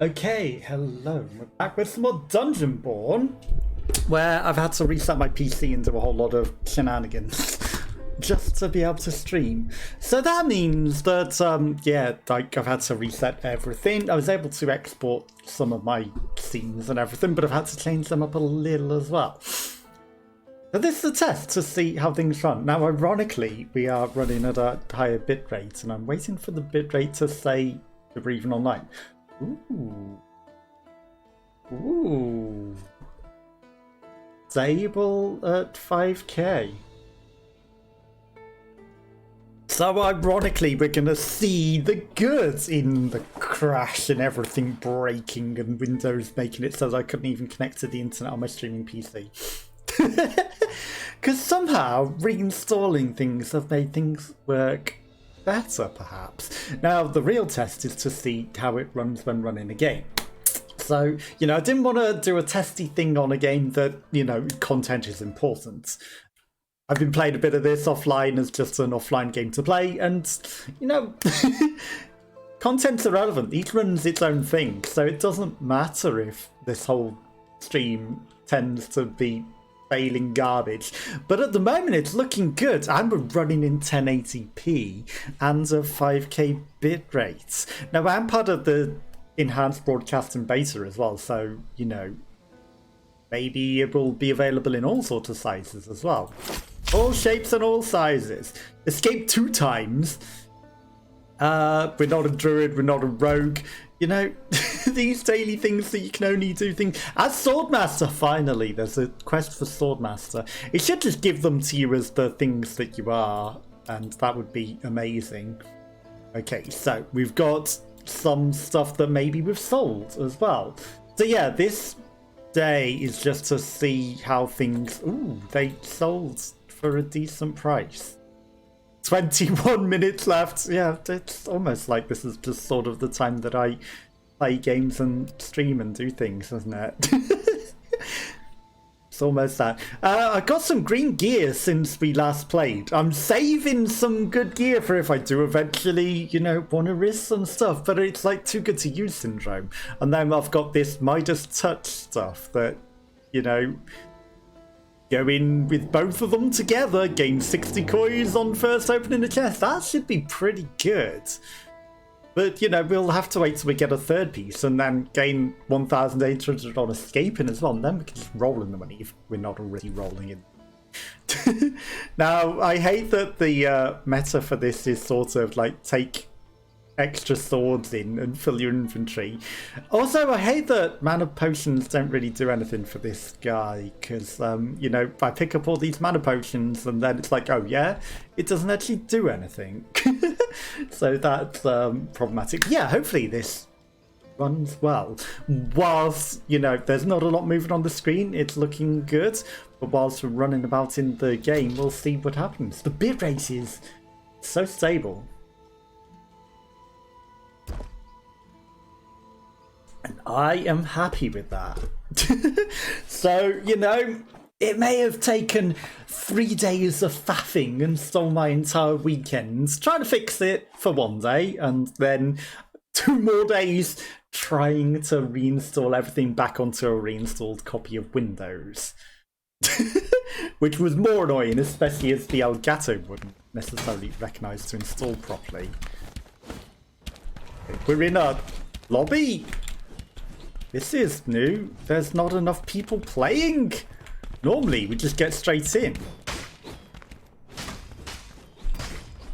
Okay, hello. We're back with some more Dungeonborne, where I've had to reset my PC and do a whole lot of shenanigans just to be able to stream. So that means that, yeah, like I've had to reset everything. I was able to export some of my scenes and everything, but I've had to change them up a little as well. So this is a test to see how things run. Now, ironically, we are running at a higher bitrate, and I'm waiting for the bitrate to say that we're even online. Ooh. Ooh. Stable at 5k. So ironically, we're gonna see the goods in the crash and everything breaking and Windows making it so that I couldn't even connect to the internet on my streaming PC. Because somehow reinstalling things have made things work better, perhaps. Now, the real test is to see how it runs when running a game. So, you know, I didn't want to do a testy thing on a game that, you know, content is important. I've been playing a bit of this offline as just an offline game to play, and, you know, content's irrelevant. Each runs its own thing, so it doesn't matter if this whole stream tends to be failing garbage. But at the moment it's looking good, and we're running in 1080p and a 5k bitrate. Now, I'm part of the enhanced broadcasting beta as well, so, you know, maybe it will be available in all sorts of sizes as well. All shapes and all sizes. Escape 2 times. We're not a druid, we're not a rogue. You know, these daily things that you can only do things. As Swordmaster, finally, there's a quest for Swordmaster. It should just give them to you as the things that you are, and that would be amazing. Okay, so we've got some stuff that maybe we've sold as well. So yeah, this day is just to see how things... Ooh, they sold for a decent price. 21 minutes left. Yeah, it's almost like this is just sort of the time that I play games and stream and do things, isn't it? It's almost that. I got some green gear since we last played. I'm saving some good gear for if I do eventually, you know, want to risk some stuff, but it's like too good to use syndrome. And then I've got this Midas Touch stuff that, you know, go in with both of them together, gain 60 coins on first opening the chest. That should be pretty good. But, you know, we'll have to wait till we get a third piece and then gain 1,800 on escaping as well. And then we can just roll in the money if we're not already rolling in. Now, I hate that the meta for this is sort of like take extra swords in and fill your inventory. Also, I hate that mana potions don't really do anything for this guy, because you know, I pick up all these mana potions and then it's like, oh yeah, it doesn't actually do anything. So that's problematic. Yeah, hopefully this runs well. Whilst, you know, there's not a lot moving on the screen, it's looking good, but whilst we're running about in the game, we'll see what happens. The bitrate is so stable. And I am happy with that. So, you know, it may have taken 3 days of faffing and stole my entire weekend trying to fix it for one day, and then 2 more days trying to reinstall everything back onto a reinstalled copy of Windows. Which was more annoying, especially as the Elgato wouldn't necessarily recognise to install properly. We're in a lobby. This is new. There's not enough people playing. Normally, we just get straight in.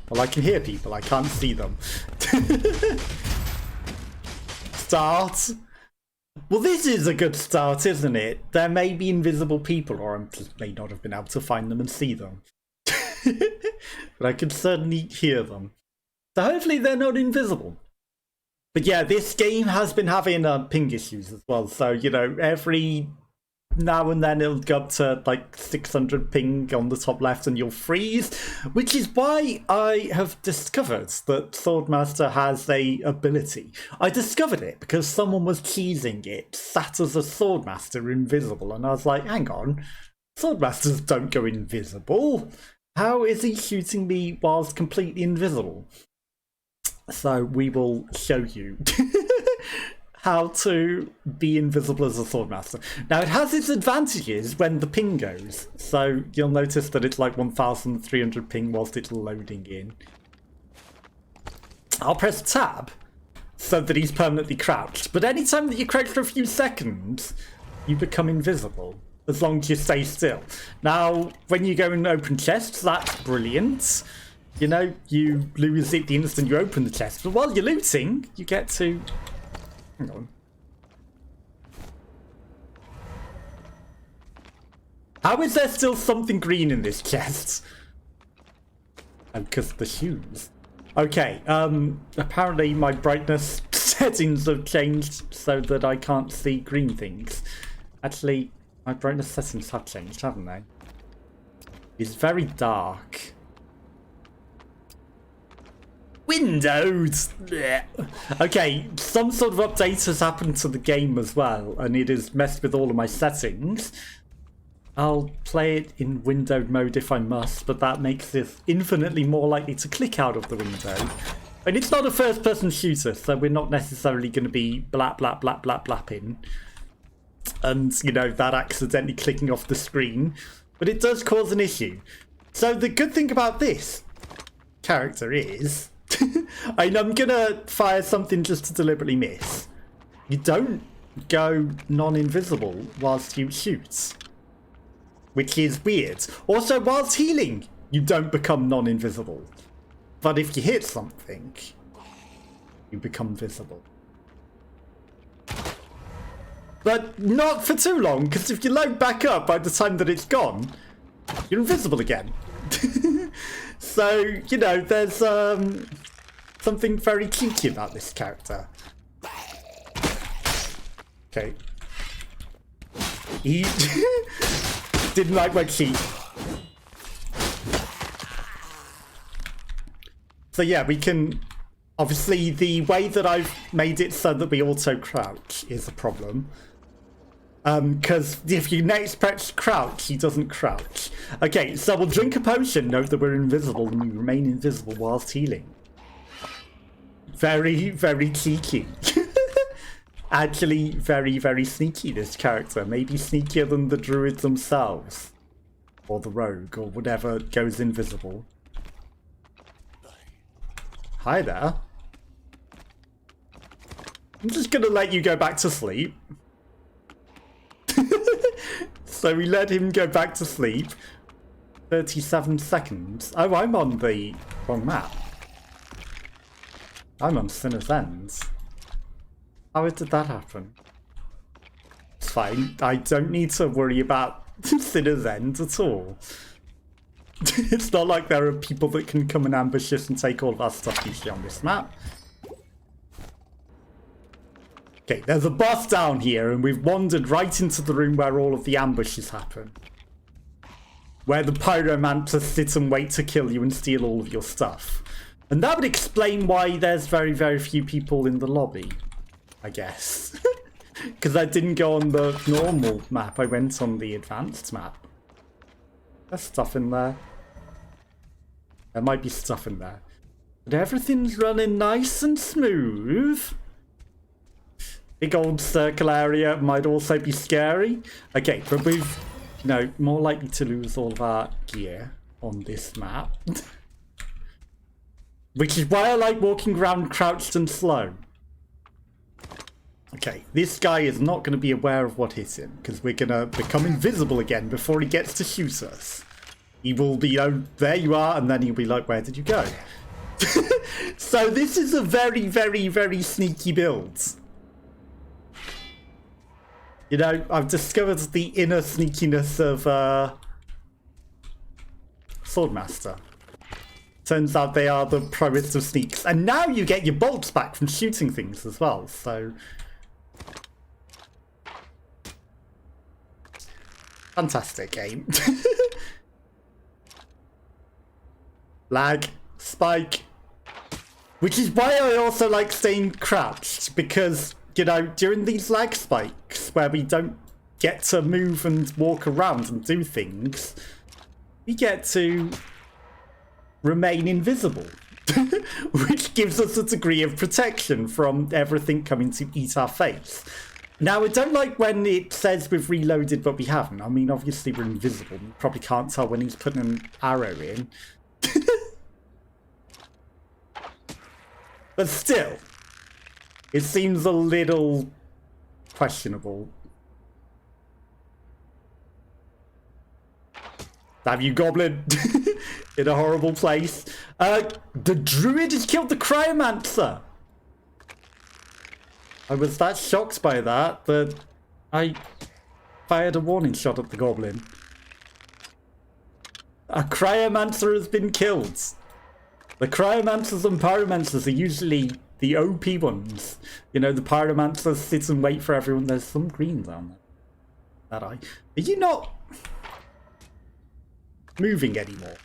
Well, I can hear people. I can't see them. Start. Well, this is a good start, isn't it? There may be invisible people, or I just may not have been able to find them and see them. But I can certainly hear them. So hopefully they're not invisible. But yeah, this game has been having ping issues as well. So, you know, every now and then it'll go up to like 600 ping on the top left and you'll freeze. Which is why I have discovered that Swordmaster has a ability. I discovered it because someone was cheesing it, sat as a Swordmaster invisible. And I was like, hang on, Swordmasters don't go invisible. How is he shooting me whilst completely invisible? So we will show you how to be invisible as a Swordmaster. Now, it has its advantages when the ping goes. So you'll notice that it's like 1,300 ping whilst it's loading in. I'll press tab so that he's permanently crouched. But anytime that you crouch for a few seconds, you become invisible, as long as you stay still. Now, when you go and open chests, that's brilliant. You know, you lose it the instant you open the chest. But while you're looting, you get to... Hang on. How is there still something green in this chest? Oh, because the shoes. Okay, apparently my brightness settings have changed so that I can't see green things. Actually, my brightness settings have changed, haven't they? It's very dark. Windows! Blech. Okay, some sort of update has happened to the game as well, and it has messed with all of my settings. I'll play it in windowed mode if I must, but that makes this infinitely more likely to click out of the window. And it's not a first-person shooter, so we're not necessarily going to be blap, blap, blap, blap, blapping. And, you know, that accidentally clicking off the screen. But it does cause an issue. So the good thing about this character is... I'm going to fire something just to deliberately miss. You don't go non-invisible whilst you shoot. Which is weird. Also, whilst healing, you don't become non-invisible. But if you hit something, you become visible. But not for too long, because if you load back up by the time that it's gone, you're invisible again. So, you know, there's something very cheeky about this character. Okay. He didn't like my cheat. So yeah, we can... Obviously, the way that I've made it so that we auto-crouch is a problem. Because if you next press crouch, he doesn't crouch. Okay, so we'll drink a potion, note that we're invisible, and we remain invisible whilst healing. Very, very cheeky. Actually, very, very sneaky, this character. Maybe sneakier than the druids themselves. Or the rogue, or whatever goes invisible. Hi there. I'm just gonna let you go back to sleep. So we let him go back to sleep. 37 seconds. Oh, I'm on the wrong map. I'm on Sinner's End. How did that happen? It's fine. I don't need to worry about Sinner's End at all. It's not like there are people that can come and ambush us and take all of our stuff usually on this map. Okay, there's a boss down here, and we've wandered right into the room where all of the ambushes happen. Where the pyromancers sit and wait to kill you and steal all of your stuff. And that would explain why there's very, very few people in the lobby, I guess. Because I didn't go on the normal map, I went on the advanced map. There's stuff in there. There might be stuff in there. But everything's running nice and smooth. Big old circle area might also be scary. Okay, but we've, you know, more likely to lose all of our gear on this map. Which is why I like walking around crouched and slow. Okay, this guy is not going to be aware of what hit him, because we're going to become invisible again before he gets to shoot us. He will be, oh, there you are, and then he'll be like, where did you go? So this is a very, very, very sneaky build. You know, I've discovered the inner sneakiness of Swordmaster. Turns out they are the proest of sneaks. And now you get your bolts back from shooting things as well, so... Fantastic game. Lag. Spike. Which is why I also like staying crouched, because... You know, during these lag spikes where we don't get to move and walk around and do things, we get to remain invisible. which gives us a degree of protection from everything coming to eat our face. Now, I don't like when it says we've reloaded, but we haven't. I mean, obviously we're invisible. You probably can't tell when he's putting an arrow in. But still, it seems a little questionable. Damn you, goblin. In a horrible place. The druid has killed the cryomancer. I was that shocked by that I fired a warning shot at the goblin. A cryomancer has been killed. The cryomancers and pyromancers are usually the OP ones. You know, the pyromancers sit and wait for everyone. There's some green down there. That eye. Are you not moving anymore?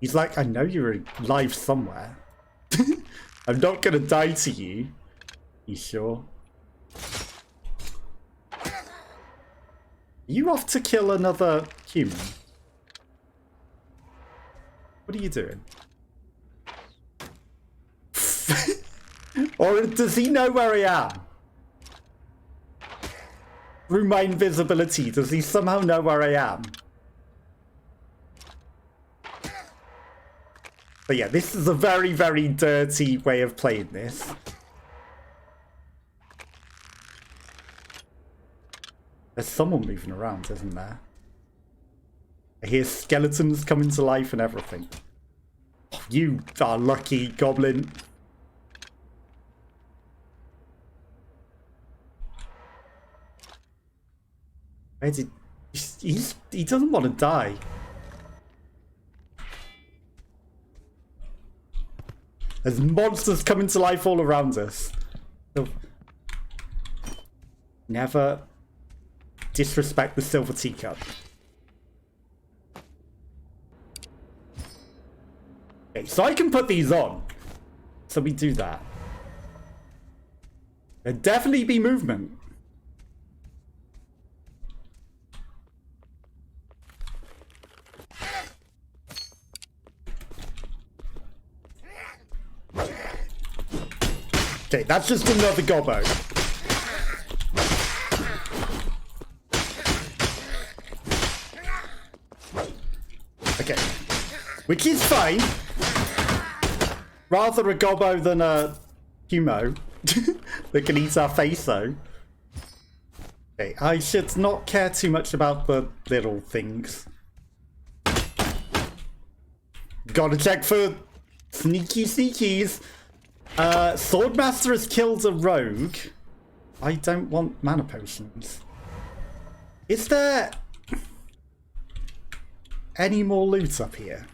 He's like, I know you're alive somewhere. I'm not gonna die to you. You sure? Are you off to kill another human? What are you doing? Or does he know where I am? Through my invisibility, does he somehow know where I am? But yeah, this is a very, very dirty way of playing this. There's someone moving around, isn't there? I hear skeletons coming to life and everything. Oh, you are lucky, goblin. Where did... he doesn't want to die. There's monsters coming to life all around us. So never disrespect the silver teacup. Okay, so I can put these on. So we do that. There'd definitely be movement. Okay, that's just another gobbo. Okay. Which is fine. Rather a gobbo than a humo that can eat our face, though. Okay, I should not care too much about the little things. Gotta check for sneaky sneakies. Swordmaster has killed a rogue. I don't want mana potions. Is there any more loot up here?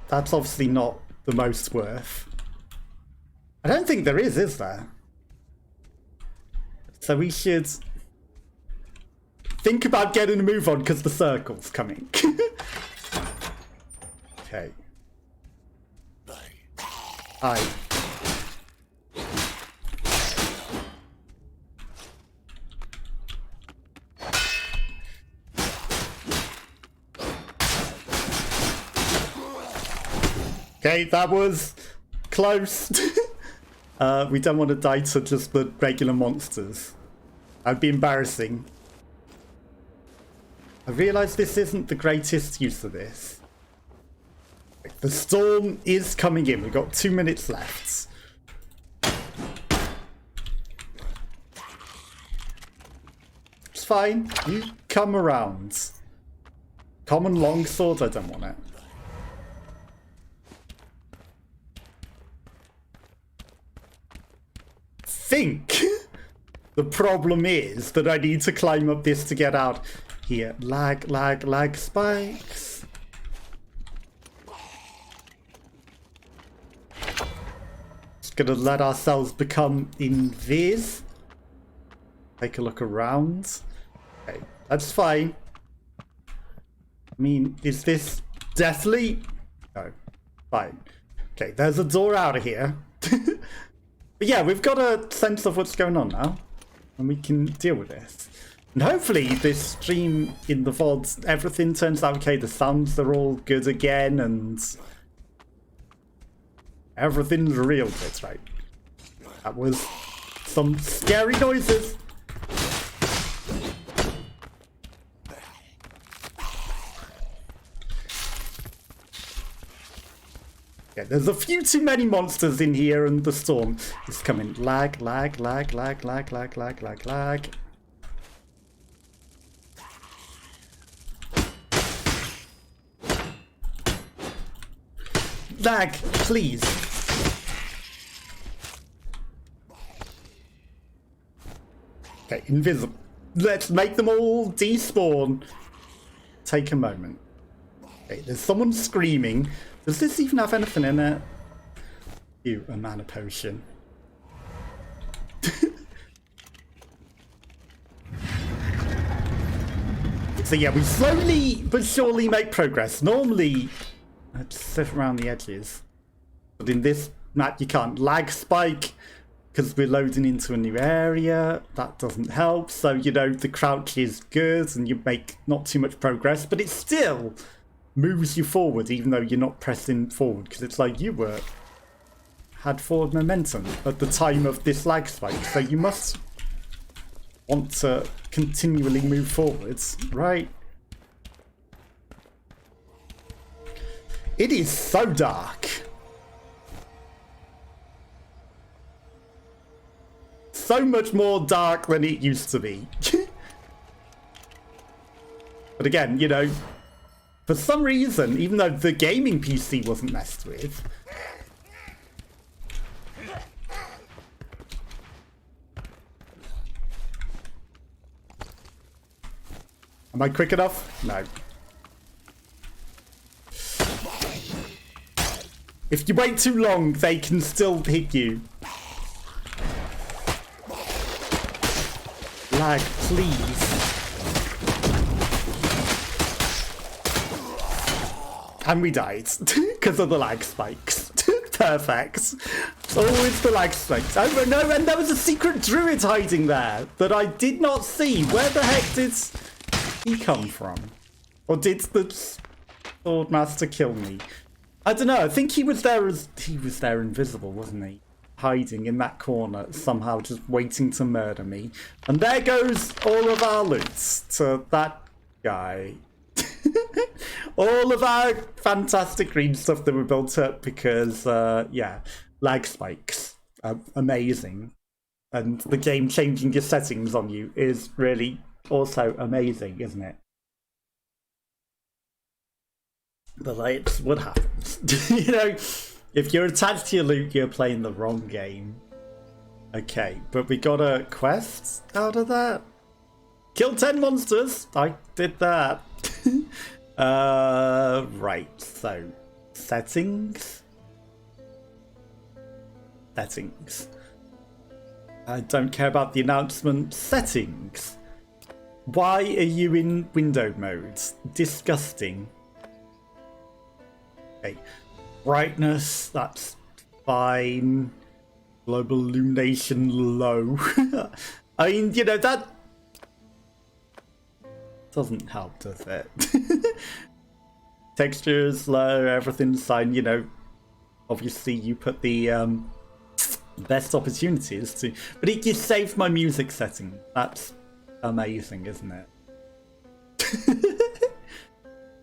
That's obviously not the most worth. I don't think there is there? So we should think about getting a move on because the circle's coming. Okay. Hi. Okay, that was close. We don't want to die to just the regular monsters. That'd be embarrassing. I realise this isn't the greatest use of this. The storm is coming in. We've got 2 minutes left. It's fine. You come around. Common longsword, I don't want it. Think the problem is that I need to climb up this to get out here. Lag, lag, lag, spikes. Just gonna let ourselves become invis. Take a look around. Okay, that's fine. I mean, is this deathly? No, fine. Okay, there's a door out of here. But yeah, we've got a sense of what's going on now, and we can deal with this. And hopefully this stream in the VOD, everything turns out okay, the sounds are all good again, and everything's real good, right? That was some scary noises. Yeah, there's a few too many monsters in here, and the storm is coming. Lag, lag, lag, lag, lag, lag, lag, lag, lag. Lag, please. Okay, invisible. Let's make them all despawn. Take a moment. Okay, there's someone screaming. Does this even have anything in it? Ew, a mana potion. So yeah, we slowly but surely make progress. Normally, I'd sit around the edges. But in this map, you can't. Lag spike, because we're loading into a new area. That doesn't help. So, you know, the crouch is good and you make not too much progress, but it still moves you forward, even though you're not pressing forward, because it's like you had forward momentum at the time of this lag spike. So you must want to continually move forwards, right? It is so dark. So much more dark than it used to be. But again, you know, for some reason, even though the gaming PC wasn't messed with, am I quick enough? No. If you wait too long, they can still hit you. Lag, please. And we died because of the lag spikes. Perfect. Always the lag spikes. Oh no, and there was a secret druid hiding there that I did not see. Where the heck did he come from? Or did the Swordmaster kill me? I don't know. I think he was there invisible, wasn't he? Hiding in that corner, somehow just waiting to murder me. And there goes all of our loot to that guy. All of our fantastic green stuff that we built up because, yeah, lag spikes. Amazing. And the game changing your settings on you is really also amazing, isn't it? But it's what happens. You know, if you're attached to your loot, you're playing the wrong game. Okay, but we got a quest out of that. Kill 10 monsters. I did that. Right, so settings. Settings. I don't care about the announcement. Settings. Why are you in window mode? Disgusting. Okay. Brightness, that's fine. Global illumination low. I mean, you know, that doesn't help, does it? Textures low, everything's fine, you know. Obviously, you put the best opportunities to... But it just saved my music setting. That's amazing, isn't it?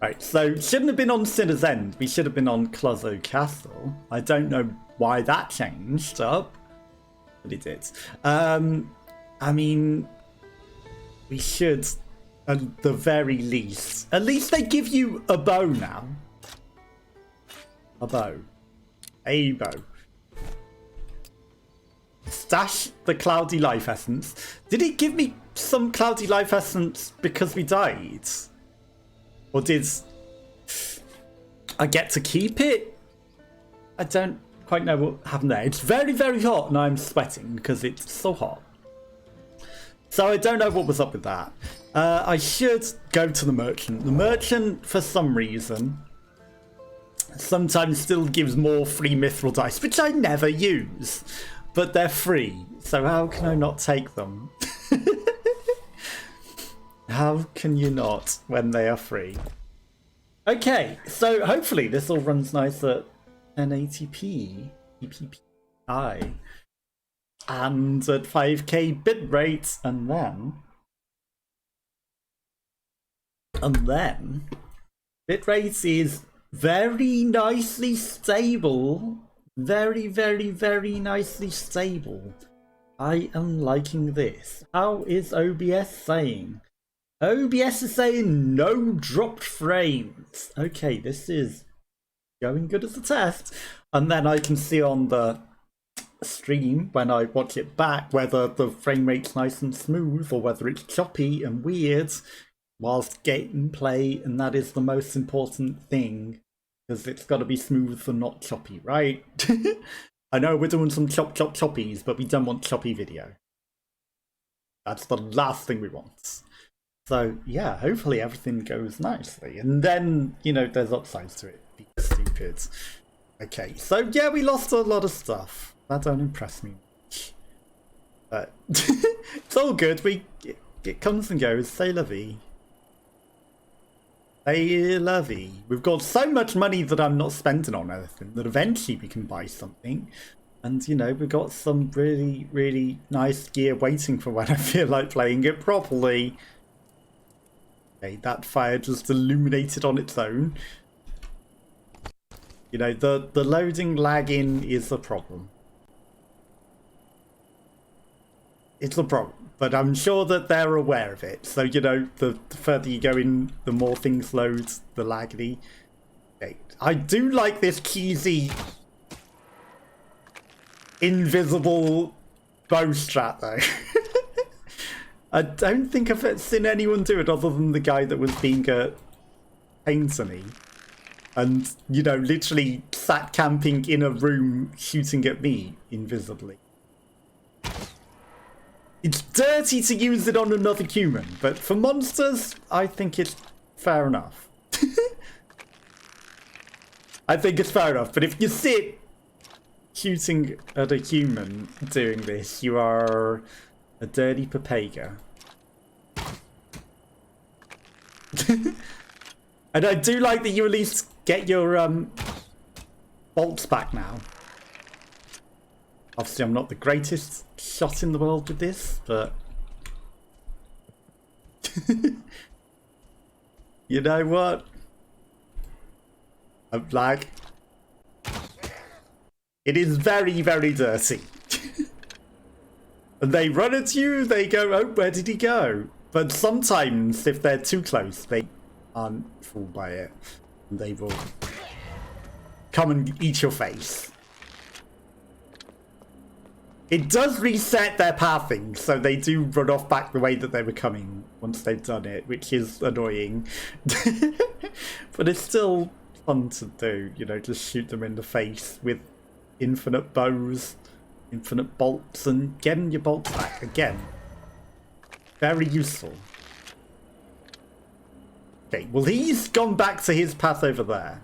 Right, so shouldn't have been on Sinner's End. We should have been on Clozzo Castle. I don't know why that changed up, but it did. I mean, we should, at the very least, at least they give you a bow now. A bow. A bow. Stash the Cloudy Life Essence. Did it give me some Cloudy Life Essence because we died? Or did I get to keep it? I don't quite know what happened there. It's very, very hot and I'm sweating because it's so hot. So I don't know what was up with that. I should go to the merchant. The merchant, for some reason, sometimes still gives more free mithril dice, which I never use. But they're free, so how can I not take them? How can you not when they are free? Okay, so hopefully this all runs nice at 1080p, EPPI, and at 5K bitrate, and then bitrate is very nicely stable. Very, very, very nicely stable. I am liking this. How is OBS saying? OBS is saying no dropped frames. Okay, this is going good as a test. And then I can see on the stream when I watch it back whether the frame rate's nice and smooth or whether it's choppy and weird whilst gameplay, and that is the most important thing, because it's got to be smooth and not choppy, right? I know we're doing some choppies, but we don't want choppy video. That's the last thing we want. So yeah, hopefully everything goes nicely, and then, you know, there's upsides to it. Be stupid. Okay, so yeah, we lost a lot of stuff. That don't impress me much. But it's all good. It comes and goes. C'est la vie. C'est la vie. We've got so much money that I'm not spending on anything that eventually we can buy something. And, you know, we've got some really, really nice gear waiting for when I feel like playing it properly. Okay, that fire just illuminated on its own. You know, the loading lagging is a problem. It's a problem, but I'm sure that they're aware of it. So, you know, the further you go in, the more things load, the laggy. Okay. I do like this cheesy invisible bow strat though. I don't think I've seen anyone do it other than the guy that was being a pain to me. And, you know, literally sat camping in a room shooting at me invisibly. It's dirty to use it on another human, but for monsters, I think it's fair enough. I think it's fair enough, but if you sit shooting at a human doing this, you are a dirty papega. And I do like that you at least get your bolts back now. Obviously, I'm not the greatest shot in the world with this, but you know what? I'm like, it is very, very dirty. And they run at you, they go, oh, where did he go? But sometimes, if they're too close, they aren't fooled by it. And they will come and eat your face. It does reset their pathing, so they do run off back the way that they were coming once they've done it, which is annoying. But it's still fun to do, you know, just shoot them in the face with infinite bows, infinite bolts, and getting your bolts back again. Very useful. Okay, well, he's gone back to his path over there.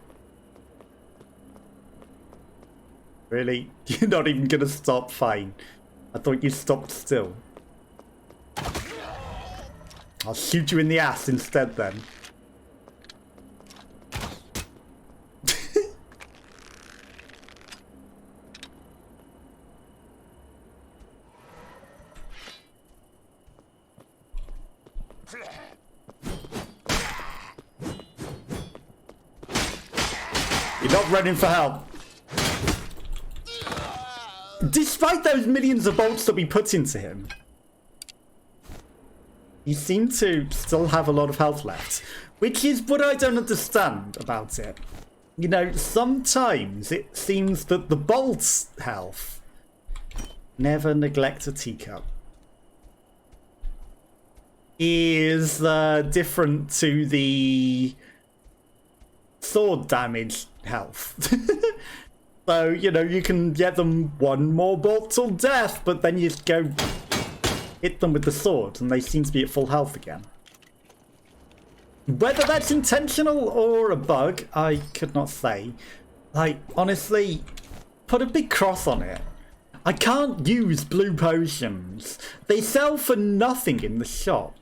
Really? You're not even gonna stop? Fine. I thought you stopped still. I'll shoot you in the ass instead then. You're not running for help. Despite those millions of bolts that we put into him, he seemed to still have a lot of health left, which is what I don't understand about it. You know, sometimes it seems that the bolt's health, never neglect a teacup, is different to the sword damage health. So, you know, you can get them one more bolt till death, but then you just go hit them with the sword and they seem to be at full health again. Whether that's intentional or a bug, I could not say. Like, honestly, put a big cross on it. I can't use blue potions. They sell for nothing in the shop.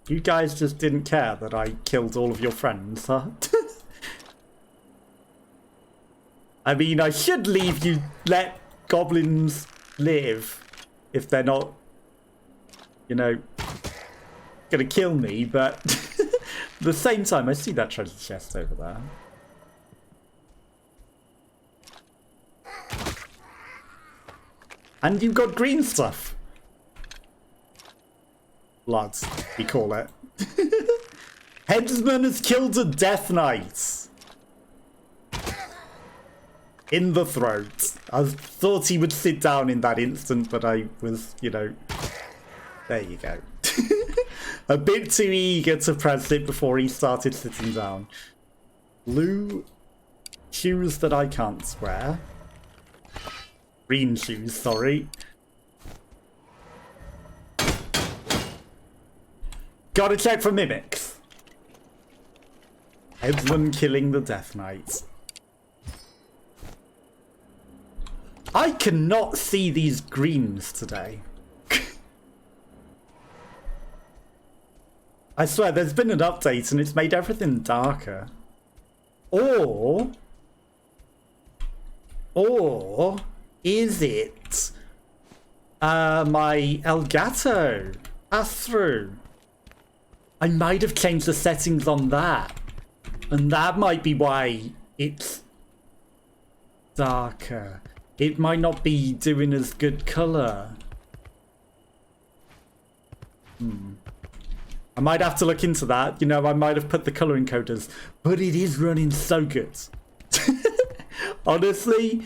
You guys just didn't care that I killed all of your friends, huh? I mean, I should leave you, let goblins live if they're not, you know, gonna kill me, but at the same time, I see that treasure chest over there. And you've got green stuff. Blood, we call it. Headsman has killed a Death Knight. In the throat. I thought he would sit down in that instant, but I was, you know... There you go. A bit too eager to press it before he started sitting down. Blue shoes that I can't wear. Green shoes, sorry. Gotta check for mimics. Headsman killing the Death Knight. I cannot see these greens today. I swear, there's been an update and it's made everything darker. Or is it my Elgato pass-through? I might have changed the settings on that. And that might be why it's darker. It might not be doing as good colour. I might have to look into that. You know, I might have put the colour encoders. But it is running so good. Honestly,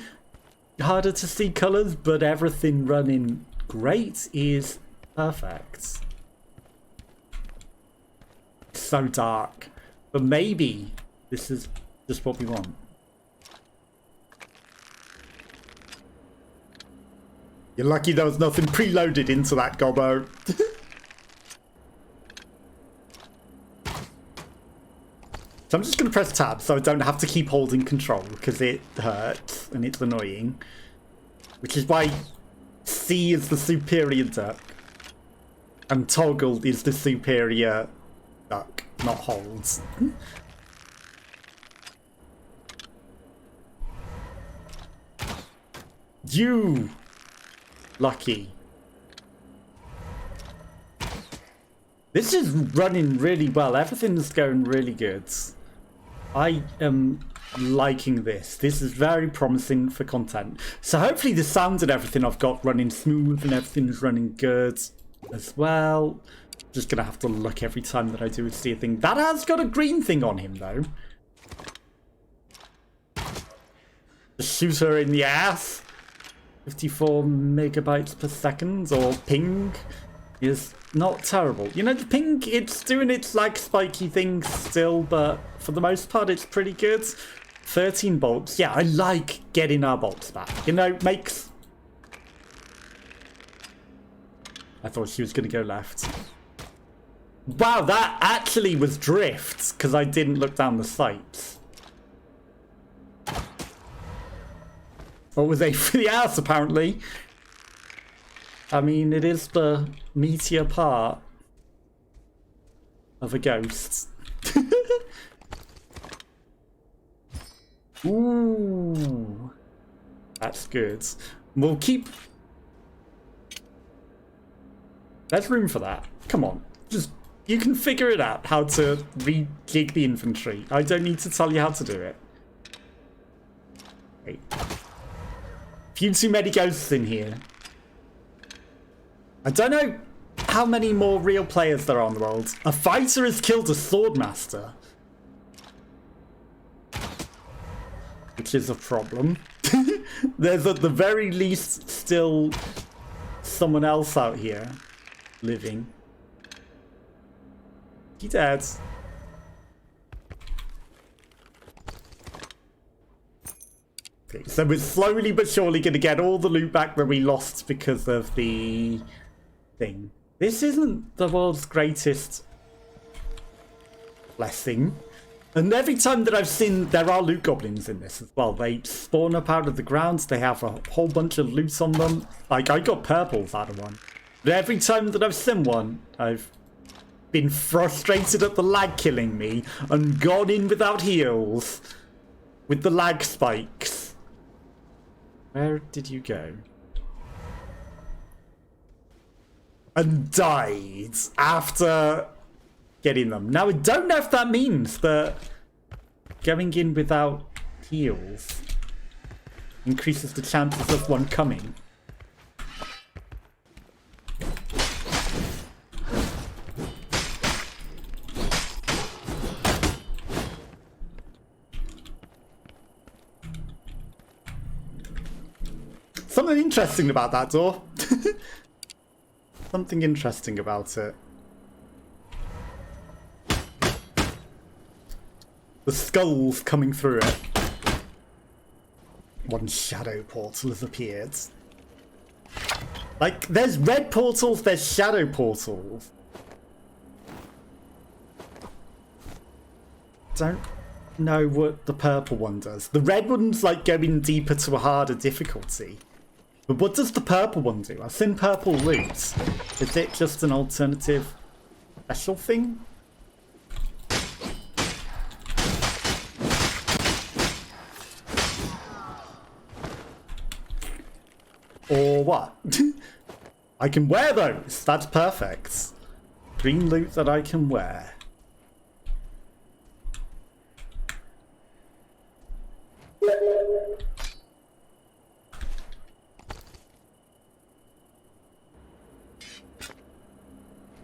harder to see colours, but everything running great is perfect. So dark. But maybe this is just what we want. You're lucky there was nothing preloaded into that gobbo. So I'm just going to press tab so I don't have to keep holding control because it hurts and it's annoying. Which is why C is the superior duck and toggle is the superior duck, not holds. You lucky. This is running really well. Everything's going really good. I am liking this. This is very promising for content. So hopefully the sound and everything I've got running smooth and everything's running good as well. Just gonna have to look every time that I do see a thing. That has got a green thing on him though. Just shoot her in the ass. 54 megabytes per second, or ping, is not terrible. You know, the ping, it's doing its like spiky thing still, but for the most part it's pretty good. 13 bolts. Yeah, I like getting our bolts back. You know, makes... I thought she was going to go left. Wow, that actually was drift, because I didn't look down the sights. What was A for the ass, apparently? I mean, it is the meteor part of a ghost. Ooh. That's good. We'll keep... There's room for that. Come on. Just... You can figure it out, how to rejig the infantry. I don't need to tell you how to do it. Okay. Few too many ghosts in here. I don't know how many more real players there are in the world. A fighter has killed a swordmaster. Which is a problem. There's at the very least still someone else out here living. He dead. Okay, so we're slowly but surely going to get all the loot back that we lost because of the thing. This isn't the world's greatest blessing. And every time that I've seen, there are loot goblins in this as well. They spawn up out of the ground. They have a whole bunch of loot on them. Like, I got purples out of one. But every time that I've seen one, I've been frustrated at the lag killing me and gone in without heals with the lag spikes. Where did you go? And died after getting them. Now, I don't know if that means that going in without heals increases the chances of one coming. Something interesting about that door. Something interesting about it. The skulls coming through it. One shadow portal has appeared. Like, there's red portals, there's shadow portals. Don't know what the purple one does. The red one's like going deeper to a harder difficulty. But what does the purple one do? I've seen purple loot. Is it just an alternative special thing? Or what? I can wear those. That's perfect. Green loot that I can wear.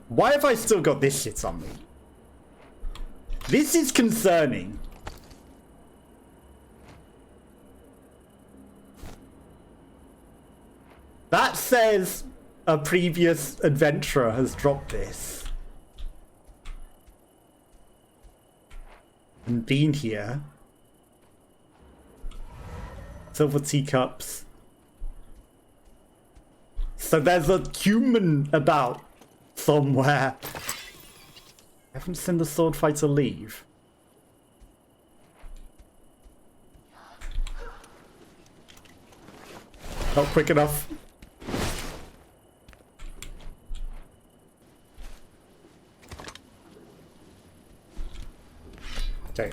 Why have I still got this shit on me? This is concerning. That says a previous adventurer has dropped this. And been here. Silver teacups. So there's a human about somewhere. I haven't seen the sword fighter leave. Not quick enough. Okay.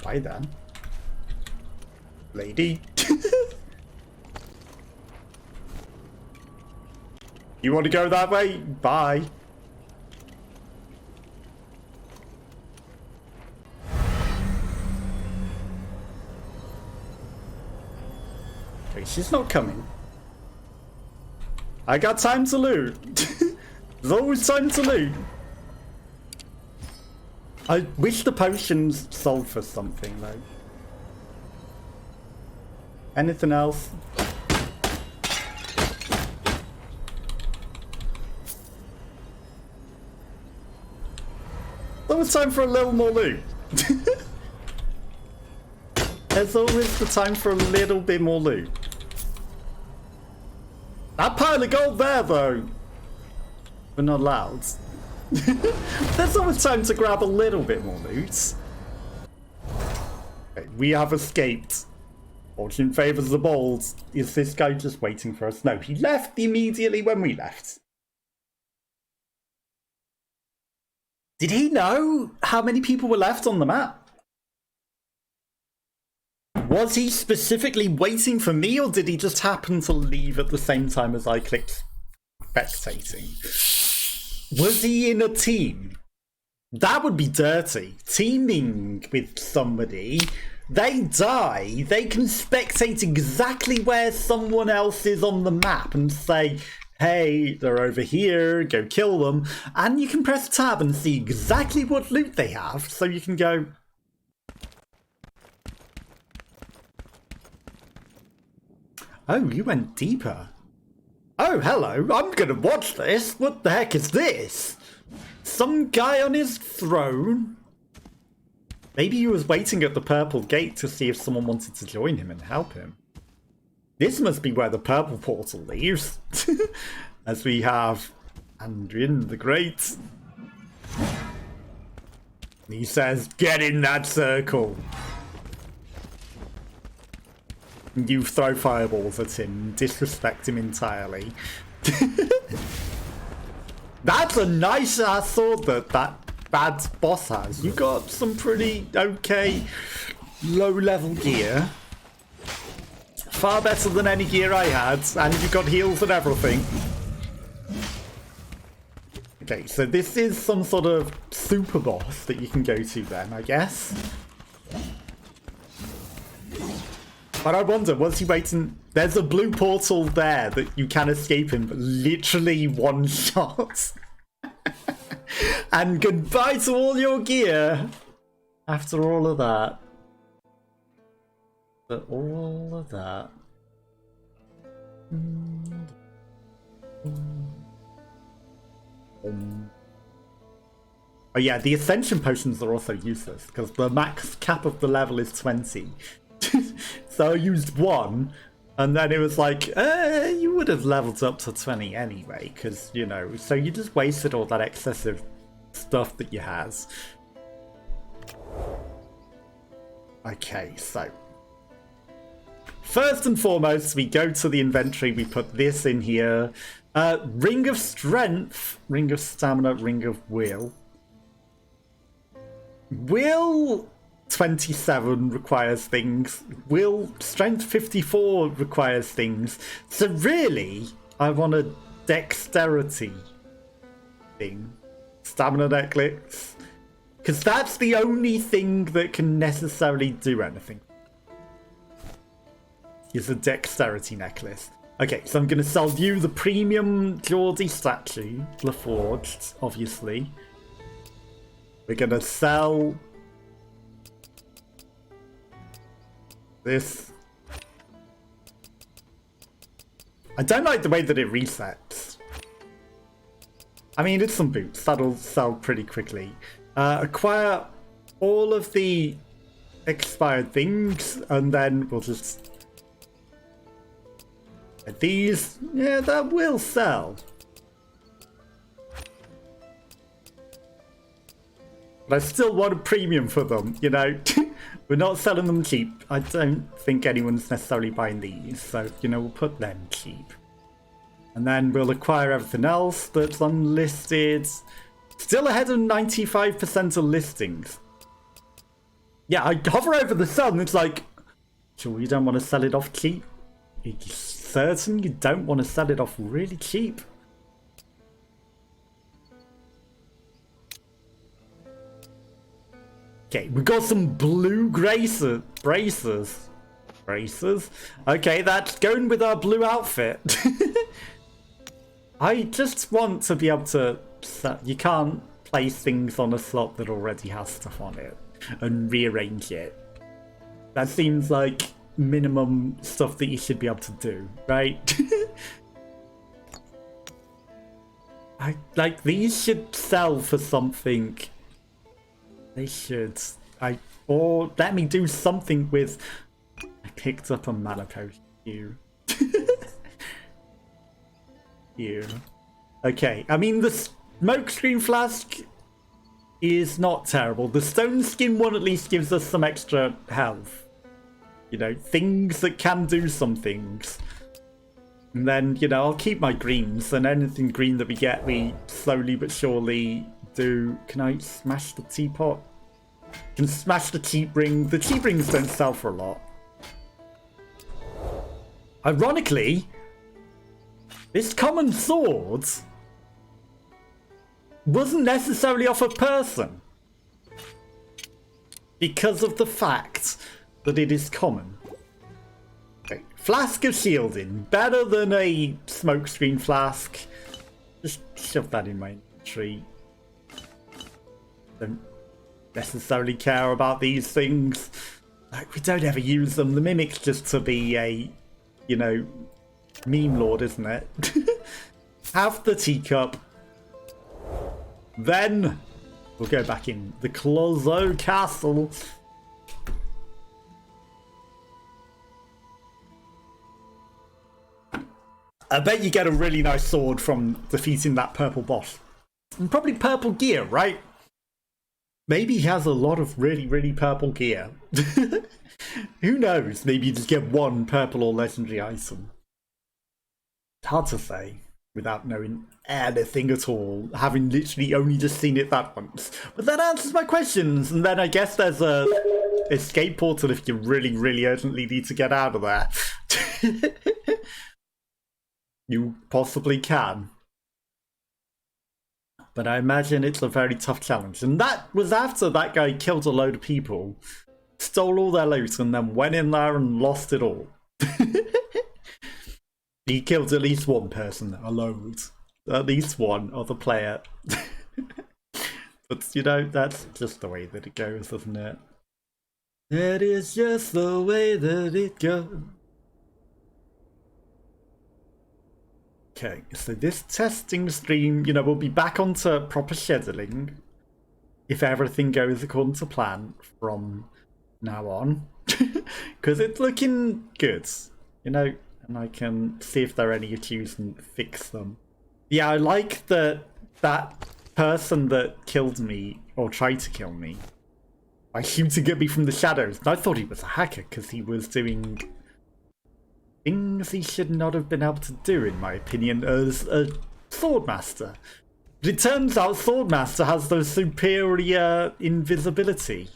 Why then? Lady. You want to go that way? Bye. Okay, she's not coming. I got time to loot. There's always time to loot. I wish the potions sold for something though. Anything else? Always time for a little more loot. There's always the time for a little bit more loot. That pile of gold there though. We're not allowed. There's always time to grab a little bit more loot. Okay, we have escaped. Fortune favours the bold. Is this guy just waiting for us? No, he left immediately when we left. Did he know how many people were left on the map? Was he specifically waiting for me, or did he just happen to leave at the same time as I clicked spectating? Was he in a team? That would be dirty. Teaming with somebody, they die, they can spectate exactly where someone else is on the map and say, hey, they're over here, go kill them. And you can press tab and see exactly what loot they have, so you can go... Oh, you went deeper. Oh, hello, I'm gonna watch this. What the heck is this? Some guy on his throne? Maybe he was waiting at the purple gate to see if someone wanted to join him and help him. This must be where the purple portal leaves. As we have Andrian the Great. He says, get in that circle. You throw fireballs at him, disrespect him entirely. That's a nice ass sword that bad boss has. You got some pretty okay low level gear. Far better than any gear I had, and you got heals and everything. Okay, so this is some sort of super boss that you can go to then, I guess. But I wonder, was he waiting? There's a blue portal there that you can escape in, but literally one shot. And goodbye to all your gear after all of that. But all of that. Oh yeah, the ascension potions are also useless because the max cap of the level is 20. So I used one, and then it was like, you would have leveled up to 20 anyway, because, you know, so you just wasted all that excessive stuff that you had. Okay, so first and foremost, we go to the inventory, we put this in here. Ring of Strength, Ring of Stamina, Ring of Will. Will 27 requires things. Will Strength 54 requires things. So really, I want a Dexterity thing. Stamina necklace. Because that's the only thing that can necessarily do anything. Is a Dexterity necklace. Okay, so I'm going to sell you the premium Geordie statue, LaForged, obviously. We're going to sell this. I don't like the way that it resets. I mean, it's some boots. That'll sell pretty quickly. Acquire all of the expired things, and then we'll just... These, yeah, that will sell. But I still want a premium for them, you know? We're not selling them cheap. I don't think anyone's necessarily buying these. So, you know, we'll put them cheap. And then we'll acquire everything else that's unlisted. Still ahead of 95% of listings. Yeah, I hover over the sun. It's like, sure, you don't want to sell it off cheap? Are you certain you don't want to sell it off really cheap? Okay, we got some blue braces. Okay, that's going with our blue outfit. I just want to be able to... You can't place things on a slot that already has stuff on it and rearrange it. That seems like minimum stuff that you should be able to do, right? Like, these should sell for something. They should. Or let me do something with... I picked up a mana potion. Here. Here. Okay, I mean, the smokescreen flask is not terrible. The stone skin one at least gives us some extra health. You know, things that can do some things. And then, you know, I'll keep my greens, and anything green that we get, we slowly but surely do. Can I smash the teapot? Can smash the cheap ring. The cheap rings don't sell for a lot. Ironically, this common sword wasn't necessarily off a person because of the fact that it is common. Okay. Flask of shielding, better than a smokescreen flask. Just shove that in my inventory. Don't necessarily care about these things. Like, we don't ever use them. The mimic's just to be a, you know, meme lord, isn't it? Have the teacup. Then we'll go back in the Clozo Castle. I bet you get a really nice sword from defeating that purple boss. And probably purple gear, right? Maybe he has a lot of really, really purple gear. Who knows? Maybe you just get one purple or legendary item. It's hard to say without knowing anything at all, having literally only just seen it that once. But that answers my questions, and then I guess there's a escape portal if you really, really urgently need to get out of there. You possibly can. But I imagine it's a very tough challenge. And that was after that guy killed a load of people, stole all their loot, and then went in there and lost it all. He killed at least one person, a load. At least one other player. But, you know, that's just the way that it goes, isn't it? It is just the way that it goes. Okay, so this testing stream, you know, we'll be back onto proper scheduling if everything goes according to plan from now on. Because it's looking good, you know, and I can see if there are any issues and fix them. Yeah, I like that person that killed me, or tried to kill me, I assumed to get me from the shadows. And I thought he was a hacker because he was doing things he should not have been able to do, in my opinion, as a Swordmaster. But it turns out Swordmaster has those superior invisibility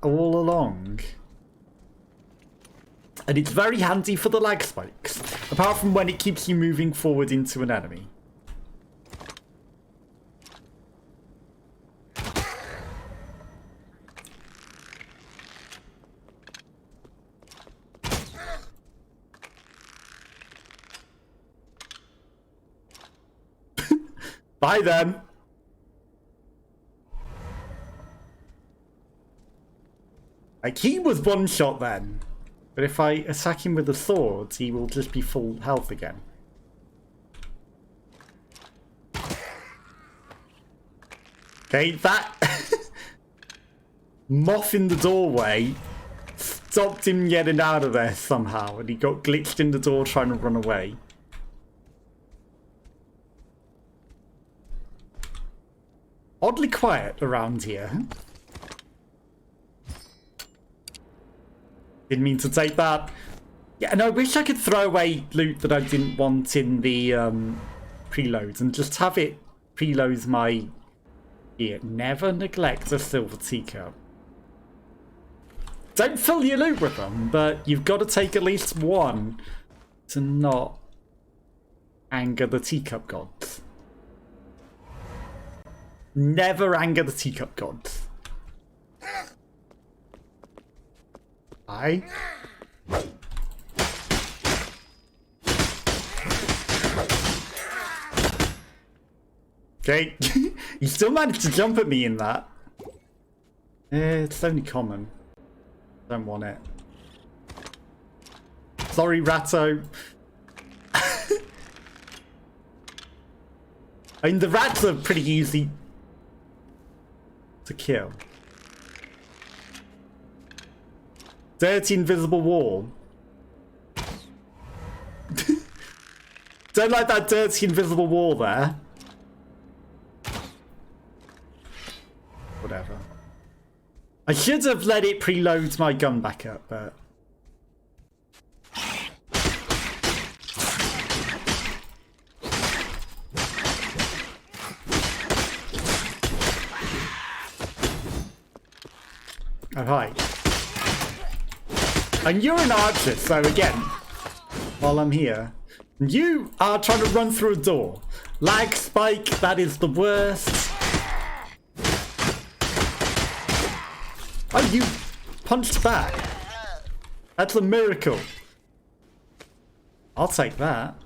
all along. And it's very handy for the lag spikes, apart from when it keeps you moving forward into an enemy. Bye then. Like, he was one shot then. But if I attack him with a sword, he will just be full health again. Okay, that moth in the doorway stopped him getting out of there somehow, and he got glitched in the door trying to run away. Oddly quiet around here. Didn't mean to take that. Yeah, and I wish I could throw away loot that I didn't want in the preloads and just have it preload my gear. Never neglect a silver teacup. Don't fill your loot with them, but you've got to take at least one to not anger the teacup gods. Never anger the teacup gods. Aye. Okay. You still managed to jump at me in that. It's only common. Don't want it. Sorry, Ratto. I mean, the rats are pretty easy to kill. Dirty invisible wall. Don't like that dirty invisible wall there. Whatever. I should have let it preload my gun back up, but... Oh, hi. And you're an archer, so again, while I'm here, you are trying to run through a door. Lag spike, that is the worst. Oh, you punched back. That's a miracle. I'll take that.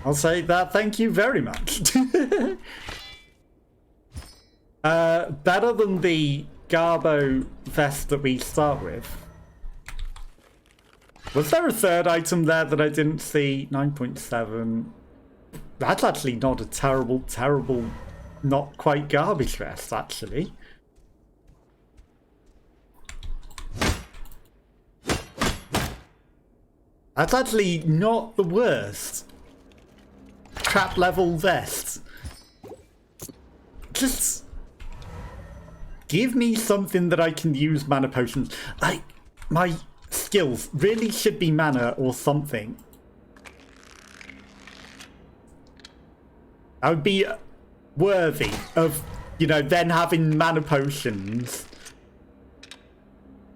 I'll say that, thank you very much. Better than the Garbo vest that we start with. Was there a third item there that I didn't see? 9.7. That's actually not a terrible, not quite garbage vest, actually. That's actually not the worst. Crap level vest. just give me something that I can use mana potions. My skills really should be mana or something. I would be worthy of, you know, then having mana potions.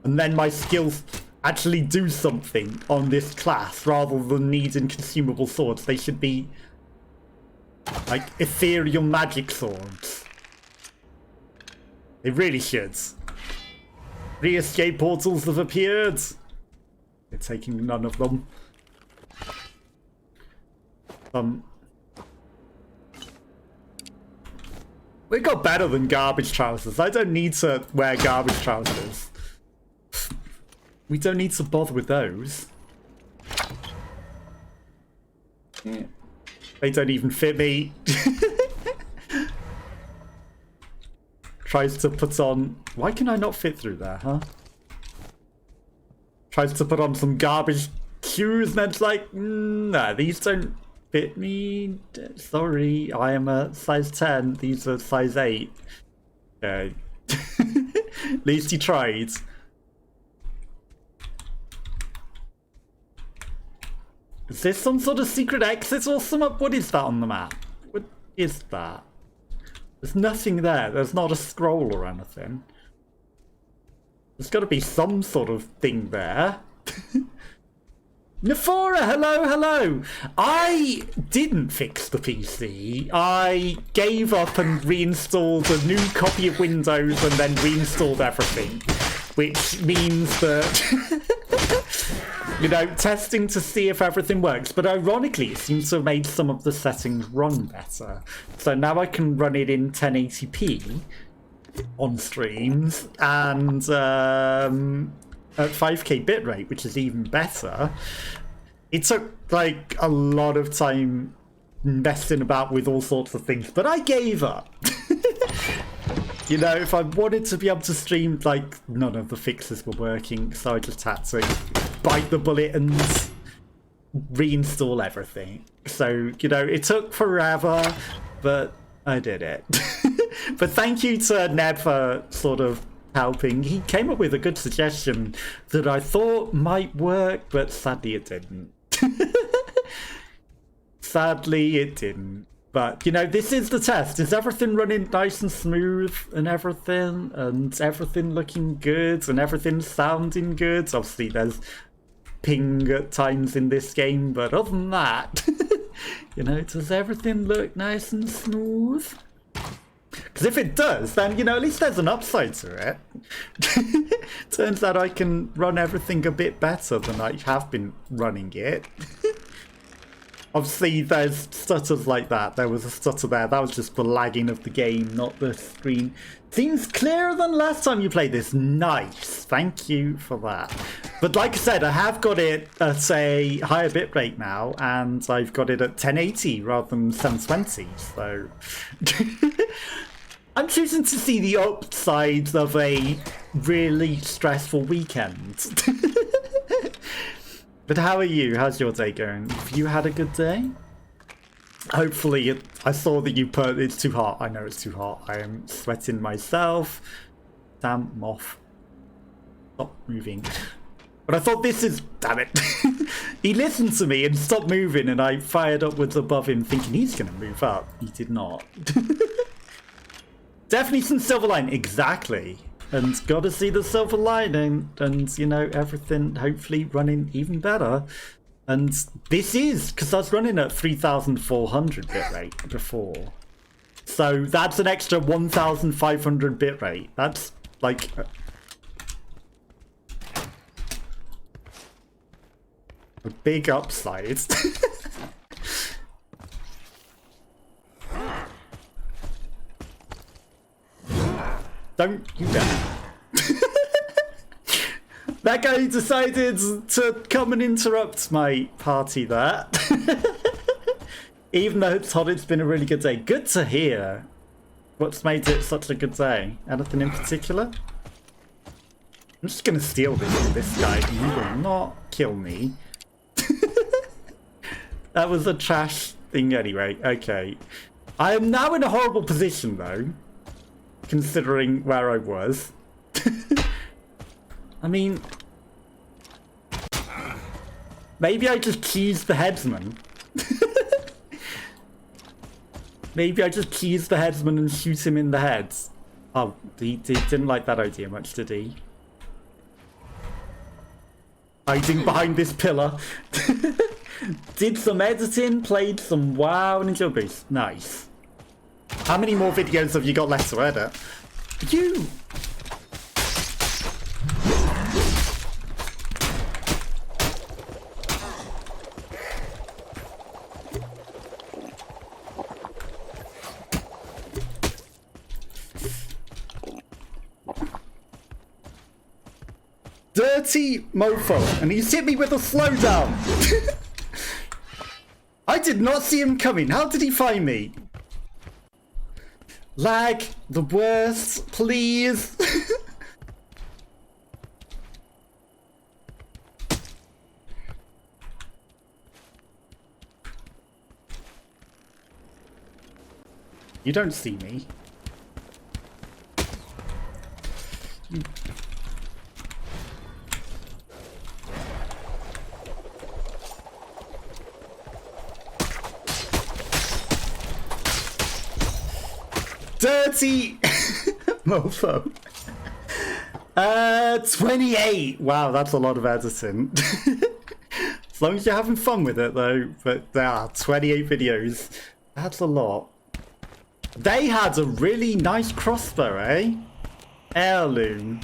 And then my skills actually do something on this class rather than needing consumable swords. They should be like ethereal magic swords. They really should. 3 escape portals have appeared. They're taking none of them. We got better than garbage trousers. I don't need to wear garbage trousers. We don't need to bother with those. Yeah. They don't even fit me. Tries to put on... Why can I not fit through there, huh? Tries to put on some garbage shoes and it's like, nah, these don't fit me. Sorry, I am a size 10. These are size 8. Okay. At least he tried. Is this some sort of secret exit or something? What is that on the map? What is that? There's nothing there. There's not a scroll or anything. There's got to be some sort of thing there. Nefora, hello. I didn't fix the PC. I gave up and reinstalled a new copy of Windows and then reinstalled everything. Which means that... you know, testing to see if everything works. But ironically, it seems to have made some of the settings run better. So now I can run it in 1080p on streams and at 5K bitrate, which is even better. It took like a lot of time messing about with all sorts of things, but I gave up. You know, if I wanted to be able to stream, like, none of the fixes were working, so I just had to bite the bullet and reinstall everything. So, you know, it took forever, but I did it. But thank you to Ned for sort of helping. He came up with a good suggestion that I thought might work, but sadly it didn't. Sadly it didn't. But, you know, this is the test. Is everything running nice and smooth and everything looking good and everything sounding good? Obviously, there's ping at times in this game, but other than that, you know, does everything look nice and smooth? Because if it does, then, you know, at least there's an upside to it. Turns out I can run everything a bit better than I have been running it. Obviously, there's stutters like that. There was a stutter there. That was just the lagging of the game, not the screen. Seems clearer than last time you played this. Nice. Thank you for that. But like I said, I have got it at a higher bitrate now, and I've got it at 1080 rather than 720. So I'm choosing to see the upsides of a really stressful weekend. But how are you? How's your day going? Have you had a good day? Hopefully, I saw that you put, it's too hot. I know it's too hot. I am sweating myself. Damn moth. Stop moving. But I thought this is, damn it. He listened to me and stopped moving and I fired upwards above him thinking he's going to move up. He did not. Definitely some silver line. Exactly. And gotta see the silver lining and, you know, everything hopefully running even better. And this is, because I was running at 3,400 bitrate before. So that's an extra 1,500 bitrate. That's like... a big upside. Don't you dare. That guy decided to come and interrupt my party there. Even though it's hot, it's been a really good day. Good to hear. What's made it such a good day? Anything in particular? I'm just going to steal this from this guy. He will not kill me. That was a trash thing anyway. Okay. I am now in a horrible position though. considering where I was. I mean, maybe I just cheese the headsman. Maybe I just cheese the headsman and shoot him in the head. Oh, he didn't like that idea much, did he? Hiding behind this pillar. Did some editing, played some WoW Ninja Boost. Nice. How many more videos have you got left to edit? You! Dirty mofo, and he's hit me with a slowdown. I did not see him coming. How did he find me? Lag, the worst, please. You don't see me. Dirty mofo. 28. Wow, that's a lot of editing. As long as you're having fun with it, though. But 28 videos. That's a lot. They had a really nice crossbow, eh? Heirloom.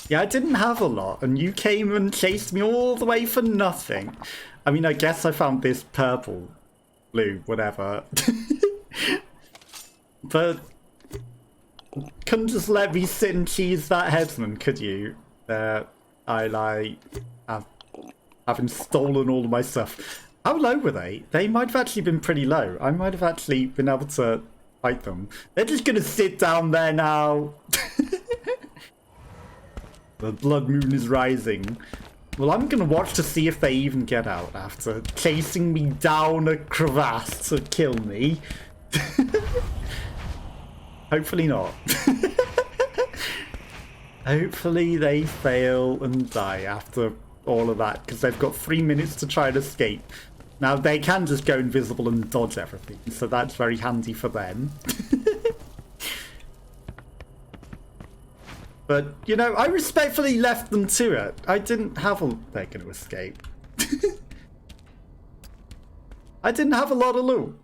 Yeah, I didn't have a lot, and you came and chased me all the way for nothing. I mean, I guess I found this purple, blue, whatever. But couldn't just let me sit and cheese that headsman, could you? Having stolen all of my stuff. How low were they? They might have actually been pretty low. I might have actually been able to fight them. They're just gonna sit down there now. The blood moon is rising. Well, I'm gonna watch to see if they even get out after chasing me down a crevasse to kill me. Hopefully not. Hopefully they fail and die after all of that, because they've got 3 minutes to try and escape. Now, they can just go invisible and dodge everything, so that's very handy for them. But, you know, I respectfully left them to it. I didn't have a... They're going to escape. I didn't have a lot of loot.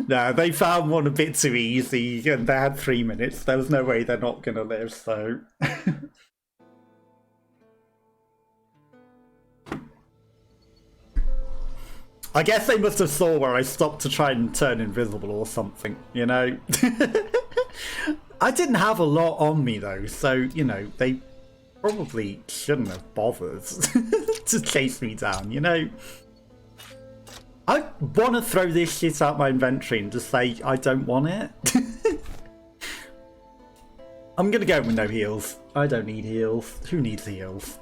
No, they found one a bit too easy, and they had 3 minutes. There was no way they're not going to live, so... I guess they must have saw where I stopped to try and turn invisible or something, you know? I didn't have a lot on me, though, so, you know, they probably shouldn't have bothered to chase me down, you know? I want to throw this shit out my inventory and just say I don't want it. I'm going to go with no heals. I don't need heals. Who needs heals?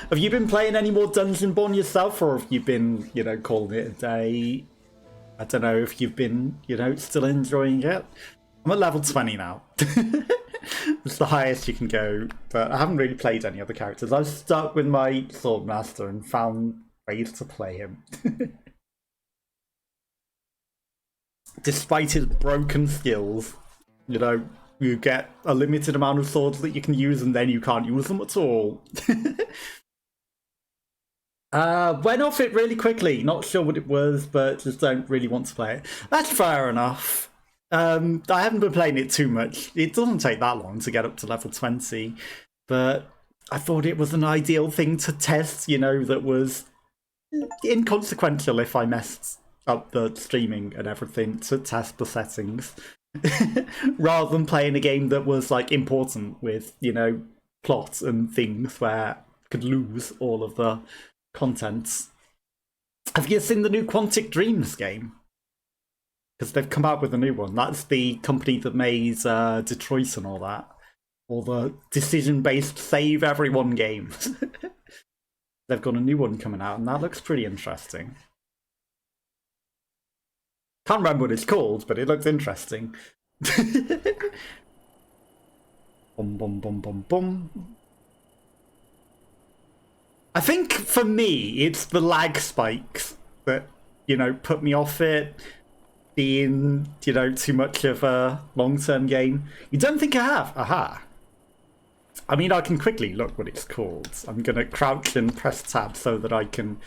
Have you been playing any more Dungeonborne yourself, or have you been, you know, calling it a day? I don't know if you've been, you know, still enjoying it. I'm at level 20 now. It's the highest you can go, but I haven't really played any other characters. I've stuck with my Swordmaster and found ways to play him. Despite his broken skills, you know, you get a limited amount of swords that you can use and then you can't use them at all. Went off it really quickly. Not sure what it was, but just don't really want to play it. That's fair enough. I haven't been playing it too much. It doesn't take that long to get up to level 20, but I thought it was an ideal thing to test, you know, that was inconsequential if I messed up the streaming and everything, to test the settings. Rather than playing a game that was, like, important with, you know, plot and things where I could lose all of the contents. Have you seen the new Quantic Dreams game? Because they've come out with a new one. That's the company that made Detroit and all that. All the decision-based save everyone games. They've got a new one coming out, and that looks pretty interesting. Can't remember what it's called, but it looks interesting. Bum, bum, bum, bum, bum. I think for me, it's the lag spikes that, you know, put me off it being, you know, too much of a long-term game. You don't think I have? Aha. I mean, I can quickly look what it's called. I'm going to crouch and press tab so that I can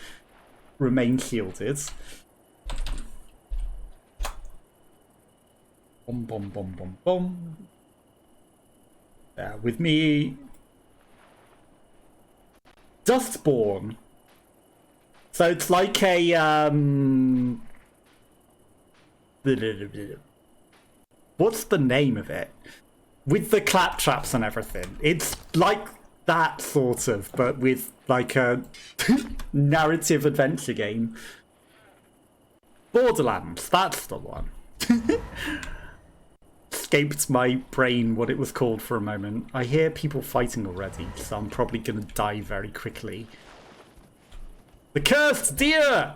remain shielded. Bum, bum, bum, bum, bum. With me... Dustborn. So it's like a, what's the name of it? With the claptraps and everything. It's like that sort of, but with like a narrative adventure game. Borderlands, that's the one. Escaped my brain what it was called for a moment. I hear people fighting already, so I'm probably gonna die very quickly. The cursed deer!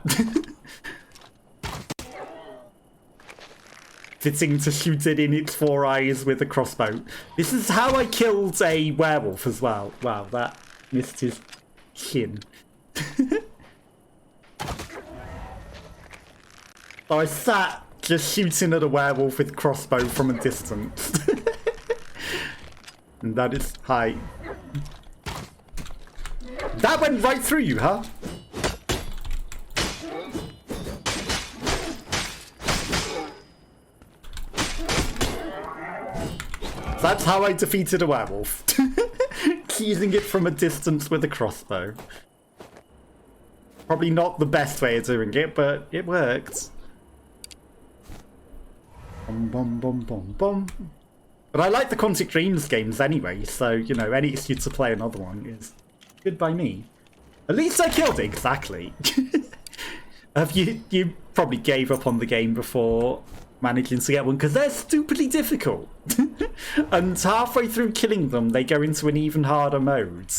Fitting to shoot it in its 4 eyes with a crossbow. This is how I killed a werewolf as well. Wow, that missed his chin. So I sat just shooting at a werewolf with crossbow from a distance. And that is... Hi. That went right through you, huh? That's how I defeated a werewolf. Using it from a distance with a crossbow. Probably not the best way of doing it, but it worked. Bum, bum, bum, bum, bum. But I like the Quantic Dreams games anyway, so, you know, any excuse to play another one is good by me. At least I killed it, exactly. You probably gave up on the game before managing to get one, because they're stupidly difficult. And halfway through killing them, they go into an even harder mode.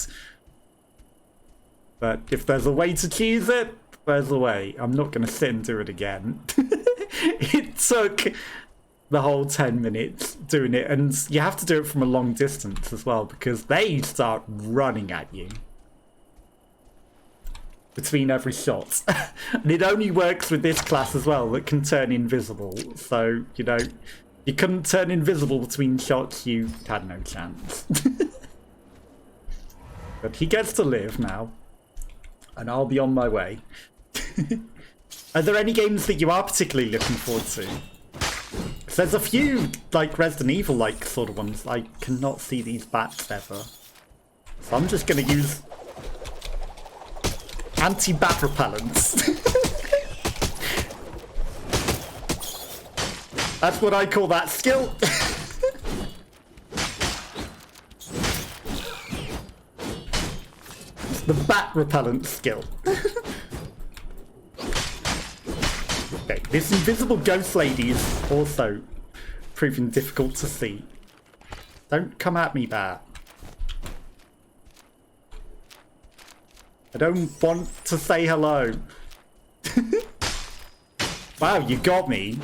But if there's a way to choose it, there's a way. I'm not going to sit and do it again. It took the whole 10 minutes doing it, and you have to do it from a long distance as well, because they start running at you between every shot. And it only works with this class as well, that can turn invisible. So, you know, you couldn't turn invisible between shots, you had no chance. But he gets to live now, and I'll be on my way. Are there any games that you are particularly looking forward to? Because there's a few, like, Resident Evil-like sort of ones. I cannot see these bats ever. So I'm just going to use anti-bat repellents. That's what I call that skill. It's the bat repellent skill. Okay, this invisible ghost lady is also proving difficult to see. Don't come at me, bat. I don't want to say hello. Wow, you got me.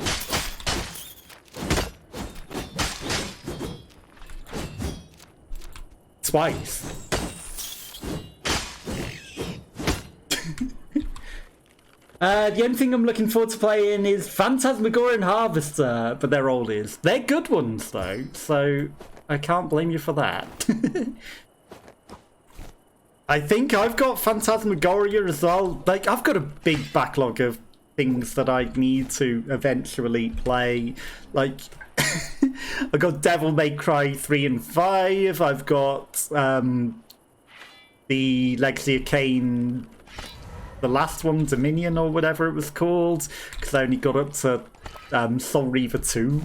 Twice. The only thing I'm looking forward to playing is Phantasmagoria Harvester, but they're oldies. They're good ones, though, so I can't blame you for that. I think I've got Phantasmagoria as well. Like, I've got a big backlog of things that I need to eventually play. Like, I've got Devil May Cry 3 and 5. I've got the Legacy of Kain, the last one, Dominion or whatever it was called, because I only got up to Soul Reaver 2.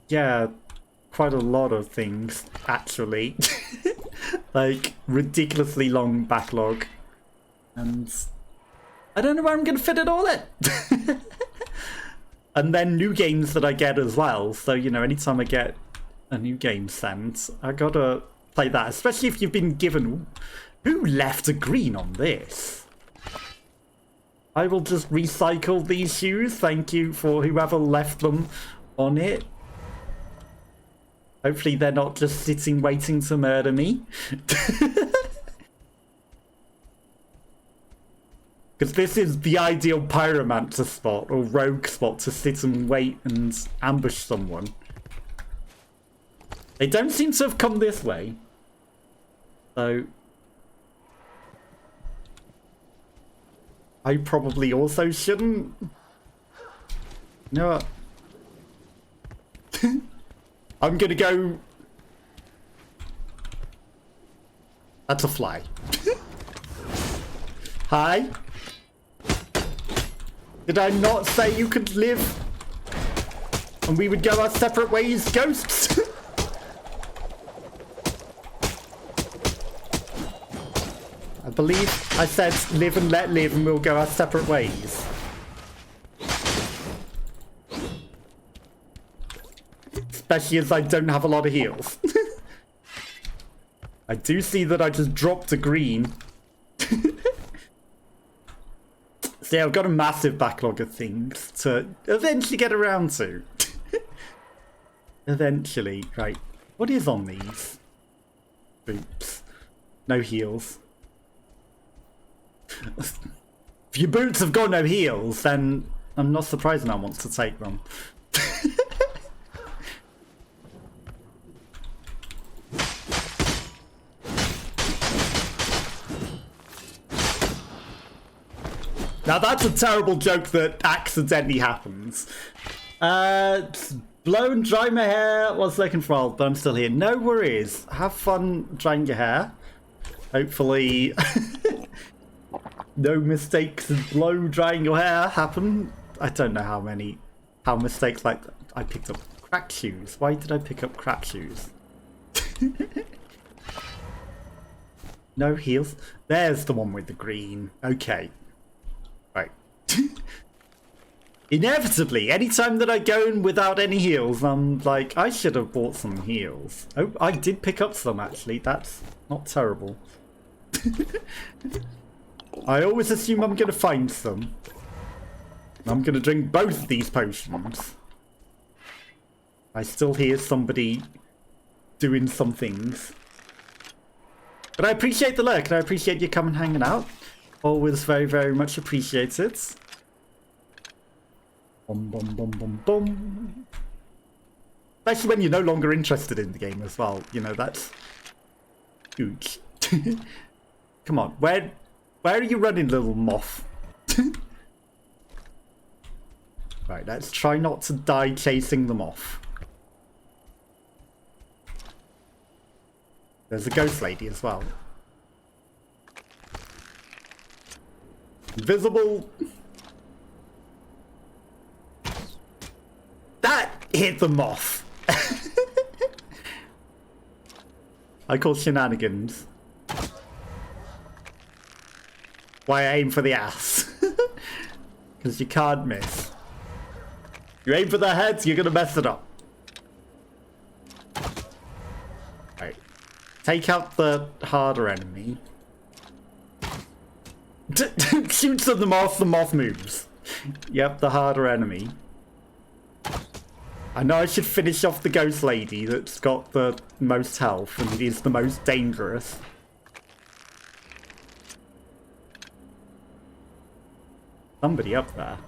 Yeah, quite a lot of things, actually. Like, ridiculously long backlog. And I don't know where I'm going to fit it all in. And then new games that I get as well. So, you know, anytime I get a new game sent, I gotta play that. Especially if you've been given... Who left a green on this? I will just recycle these shoes. Thank you for whoever left them on it. Hopefully they're not just sitting waiting to murder me. Because this is the ideal pyromancer spot or rogue spot to sit and wait and ambush someone. They don't seem to have come this way. So I probably also shouldn't. You know what? I'm gonna go. That's a fly. Hi. Did I not say you could live? And we would go our separate ways, ghosts? I believe I said live and let live and we'll go our separate ways. Especially as I don't have a lot of heals. I do see that I just dropped a green. So yeah, I've got a massive backlog of things to eventually get around to. Eventually. Right. What is on these? Boots. No heals. If your boots have got no heals, then I'm not surprised no one wants to take them. Now that's a terrible joke that accidentally happens. Blow and dry my hair was looking for old, but I'm still here. No worries. Have fun drying your hair. Hopefully no mistakes of blow drying your hair happen. I don't know how mistakes like that. I picked up cracked shoes. Why did I pick up cracked shoes? No heals. There's the one with the green. Okay. Right. Inevitably, anytime that I go in without any heals, I'm like, I should have bought some heals. Oh, I did pick up some actually. That's not terrible. I always assume I'm going to find some. I'm going to drink both these potions. I still hear somebody doing some things. But I appreciate the lurk and I appreciate you coming hanging out. Always very, very much appreciated. Bum, bum, bum, bum, bum. Especially when you're no longer interested in the game as well. You know, that's huge. Come on, where are you running, little moth? Right, let's try not to die chasing them off. There's a ghost lady as well. Invisible. That hit the moth. I call shenanigans. Why I aim for the ass. Because you can't miss. You aim for the heads, you're gonna mess it up. Right. Take out the harder enemy. Shoots at the moth moves. Yep, the harder enemy. I know I should finish off the ghost lady that's got the most health and is the most dangerous. Somebody up there.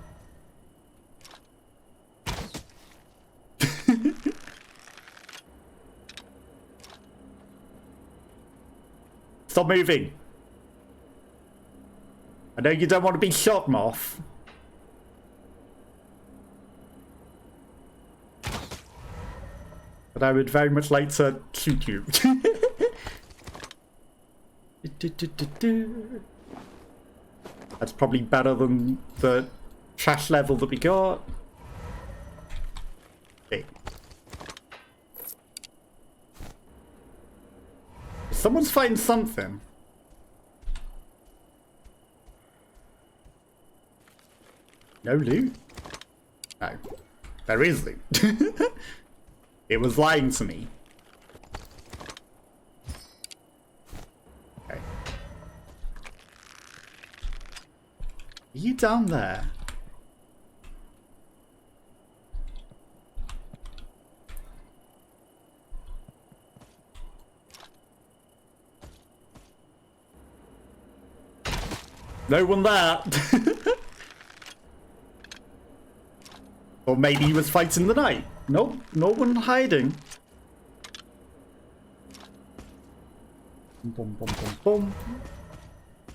Stop moving. I know you don't want to be shot, moth. But I would very much like to shoot you. That's probably better than the trash level that we got. Okay. Someone's fighting something. No loot? No. There is loot. It was lying to me. Okay. Are you down there? No one there. Or maybe he was fighting the night. Nope, no one hiding. Boom, boom, boom, boom.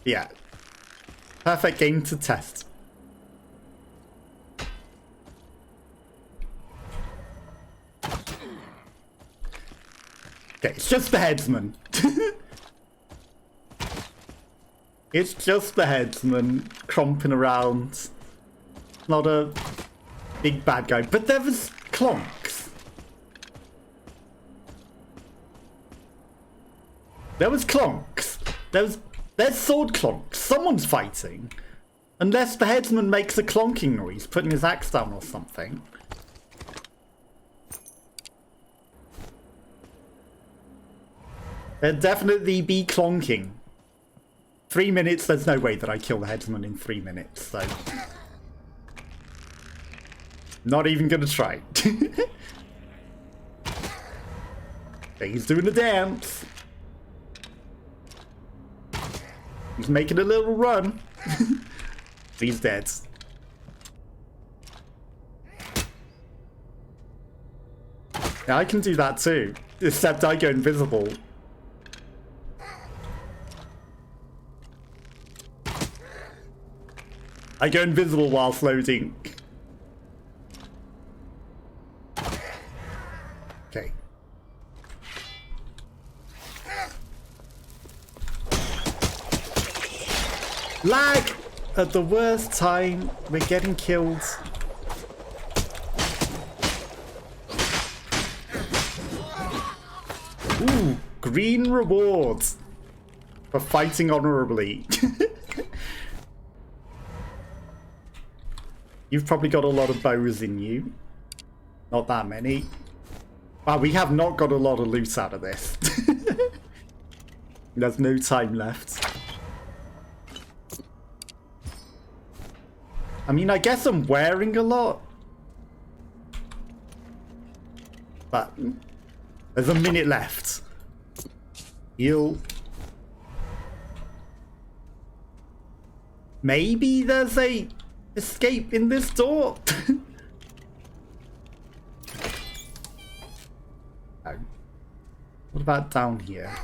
Yeah. Perfect game to test. Okay, it's just the headsman. It's just the headsman cromping around. Not a big bad guy, but there was clonks. There was clonks. There's sword clonks. Someone's fighting. Unless the headsman makes a clonking noise, putting his axe down or something. There'd definitely be clonking. 3 minutes, there's no way that I kill the headsman in 3 minutes, so... Not even gonna try. He's doing the dance. He's making a little run. He's dead. Yeah, I can do that too. Except I go invisible. I go invisible whilst loading. Okay. Lag! At the worst time, we're getting killed. Ooh, green rewards for fighting honorably. You've probably got a lot of bows in you. Not that many. Wow, we have not got a lot of loot out of this. There's no time left. I mean, I guess I'm wearing a lot. But there's a minute left. Heal. Maybe there's a escape in this door. Oh. What about down here?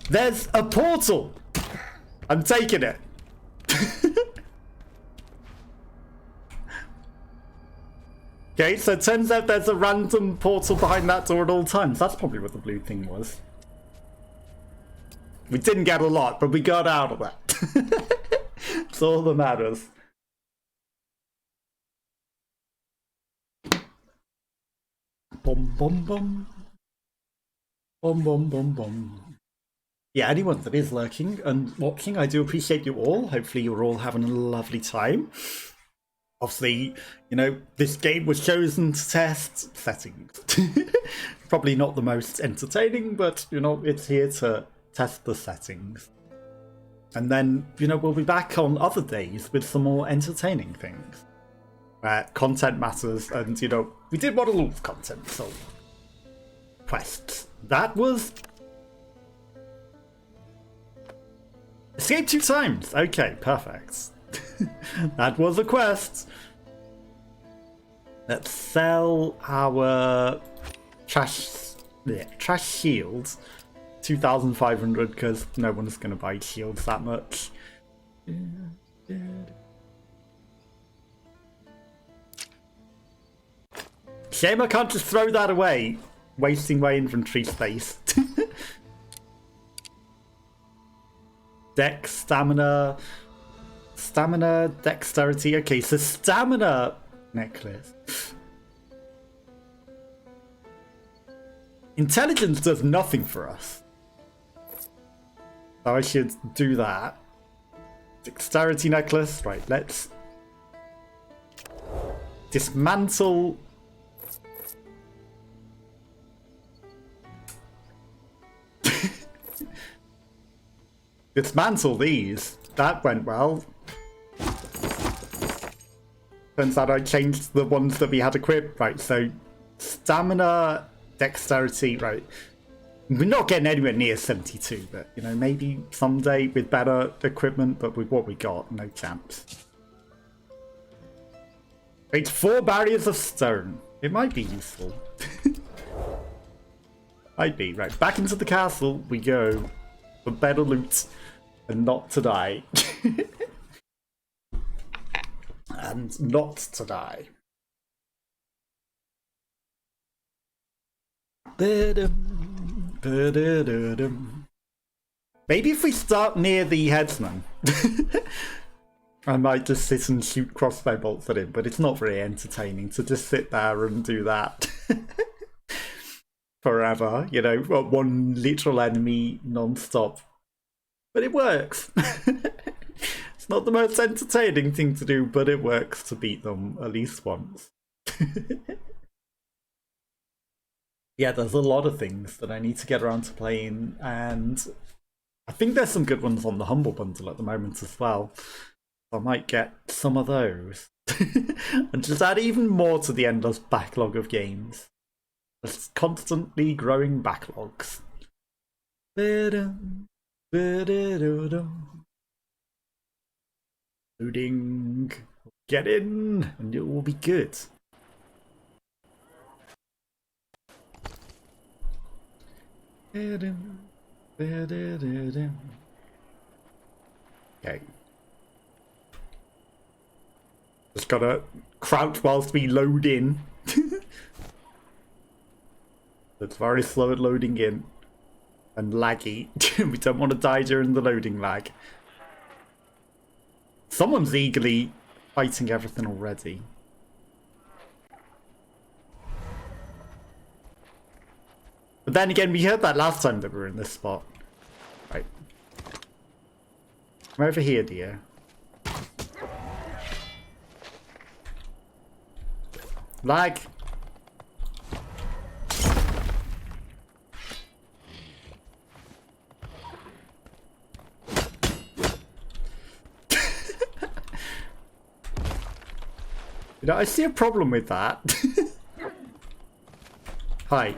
There's a portal! I'm taking it. Okay, so it turns out there's a random portal behind that door at all times. That's probably what the blue thing was. We didn't get a lot, but we got out of that. That's all that matters. Bum bum bum. Bum bum bum bum. Yeah, anyone that is lurking and watching, I do appreciate you all. Hopefully you're all having a lovely time. Obviously, you know, this game was chosen to test settings. Probably not the most entertaining, but, you know, it's here to test the settings. And then, you know, we'll be back on other days with some more entertaining things. Where content matters, and, you know, we did want to lose content, so... Quests. That was... Escape 2 times! Okay, perfect. That was a quest. Let's sell our trash shields. 2,500 because no one's going to buy shields that much. Shame I can't just throw that away, wasting my inventory space. Dex, stamina, dexterity. Okay, so stamina necklace. Intelligence does nothing for us. So I should do that. Dexterity necklace. Right, let's dismantle dismantle these. That went well. Turns out I changed the ones that we had equipped. Right, so stamina, dexterity, right. We're not getting anywhere near 72, but, you know, maybe someday with better equipment, but with what we got, no chance. It's 4 barriers of stone. It might be useful. Might be. Right, back into the castle we go for better loot and not to die. And not to die. Maybe if we start near the headsman, I might just sit and shoot crossbow bolts at him, but it's not very entertaining to just sit there and do that forever, you know, one literal enemy non-stop. But it works. It's not the most entertaining thing to do, but it works to beat them at least once. Yeah, there's a lot of things that I need to get around to playing, and I think there's some good ones on the Humble Bundle at the moment as well. I might get some of those. And just add even more to the endless backlog of games. There's constantly growing backlogs. Loading. Get in, and it will be good. Okay. Just gotta crouch whilst we load in. It's very slow at loading in. And laggy. We don't want to die during the loading lag. Someone's eagerly fighting everything already. But then again, we heard that last time that we were in this spot. Right. Come over here, dear. Lag. You know, I see a problem with that. Hi.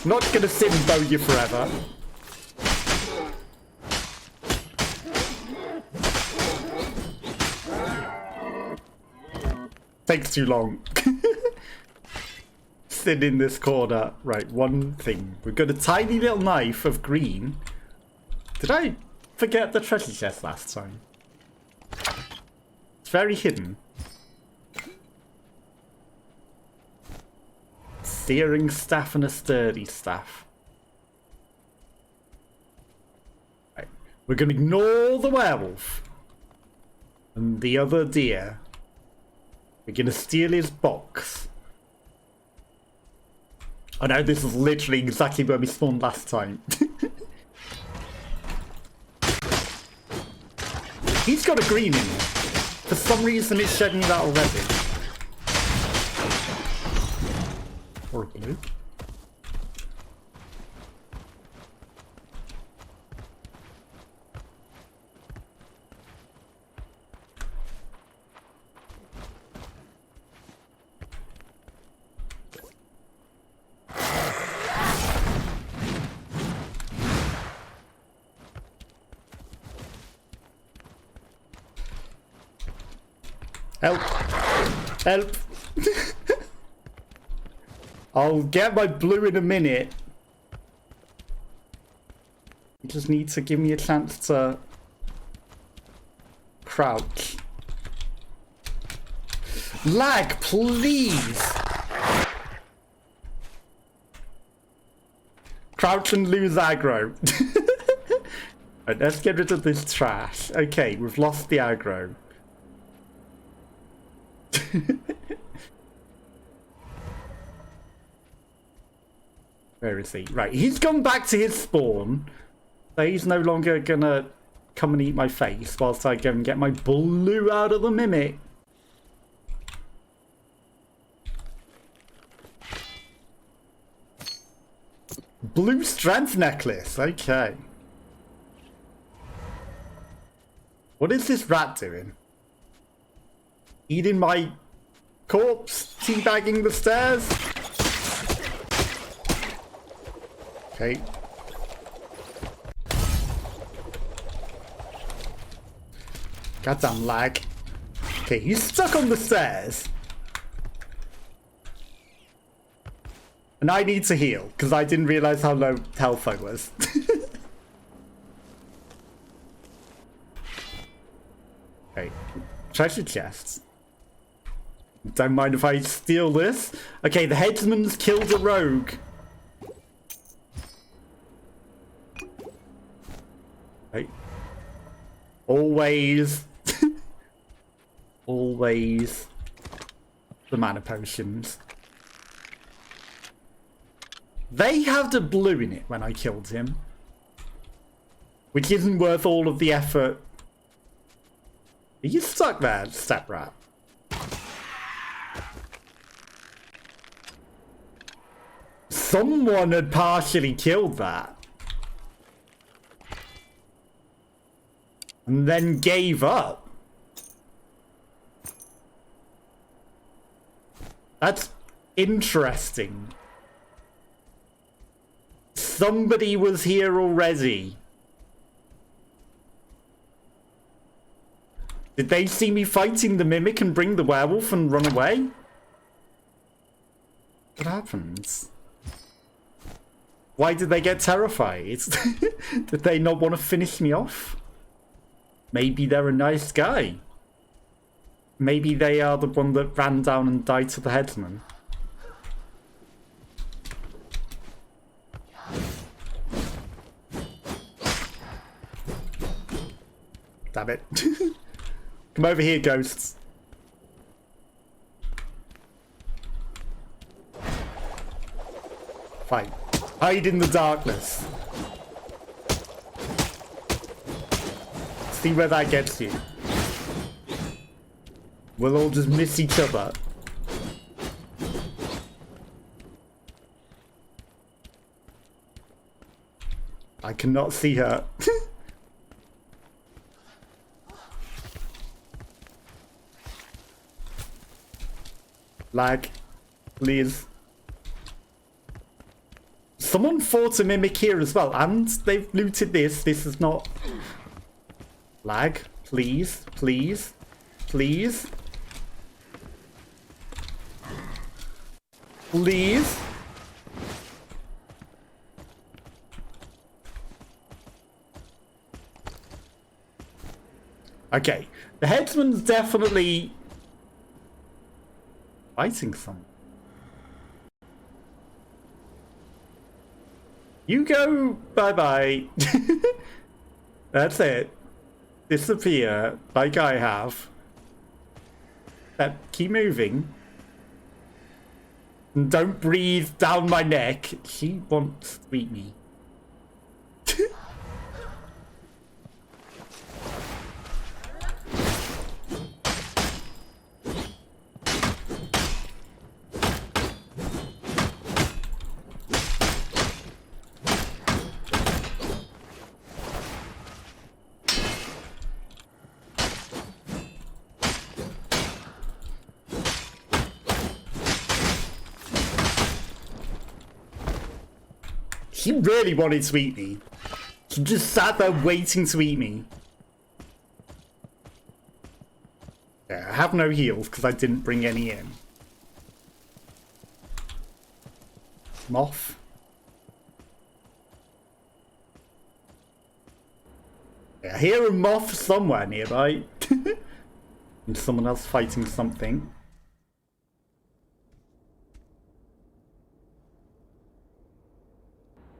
Not gonna sit and bow you forever. Takes too long. Sit in this corner. Right, one thing. We've got a tiny little knife of green. Did I forget the treasure chest last time? It's very hidden. Searing staff and a sturdy staff. Right. We're going to ignore the werewolf and the other deer. We're going to steal his box. I know this is literally exactly where we spawned last time. He's got a green in here. For some reason it's shedding that already. Or a blue. Help! Help! I'll get my blue in a minute. You just need to give me a chance to crouch. Lag, please! Crouch and lose aggro. Right, let's get rid of this trash. Okay, we've lost the aggro. Where is he? Right, he's gone back to his spawn. So he's no longer gonna come and eat my face whilst I go and get my blue out of the mimic. Blue strength necklace, okay. What is this rat doing? Eating my corpse? Teabagging the stairs? Okay. Goddamn lag. Okay, he's stuck on the stairs. And I need to heal, because I didn't realize how low health I was. Okay, treasure chests. Don't mind if I steal this. Okay, the headsman's killed a rogue. Okay. Always. Always. The mana potions. They have the blue in it when I killed him. Which isn't worth all of the effort. Are you stuck there, step rat? Someone had partially killed that. And then gave up. That's interesting. Somebody was here already. Did they see me fighting the mimic and bring the werewolf and run away? What happens? Why did they get terrified? Did they not want to finish me off? Maybe they're a nice guy. Maybe they are the one that ran down and died to the headsman. Damn it. Come over here, ghosts. Fine. Hide in the darkness. See where that gets you. We'll all just miss each other. I cannot see her. Lag. Please. Someone fought a mimic here as well, and they've looted this. This is not... Lag. Please. Please. Please. Please. Okay. The headsman's definitely... fighting someone. You go bye-bye. That's it. Disappear like I have. Keep moving. And don't breathe down my neck. She wants to eat me. She really wanted to eat me. She just sat there waiting to eat me. Yeah, I have no heals because I didn't bring any in. Moth. Yeah, I hear a moth somewhere nearby. And someone else fighting something.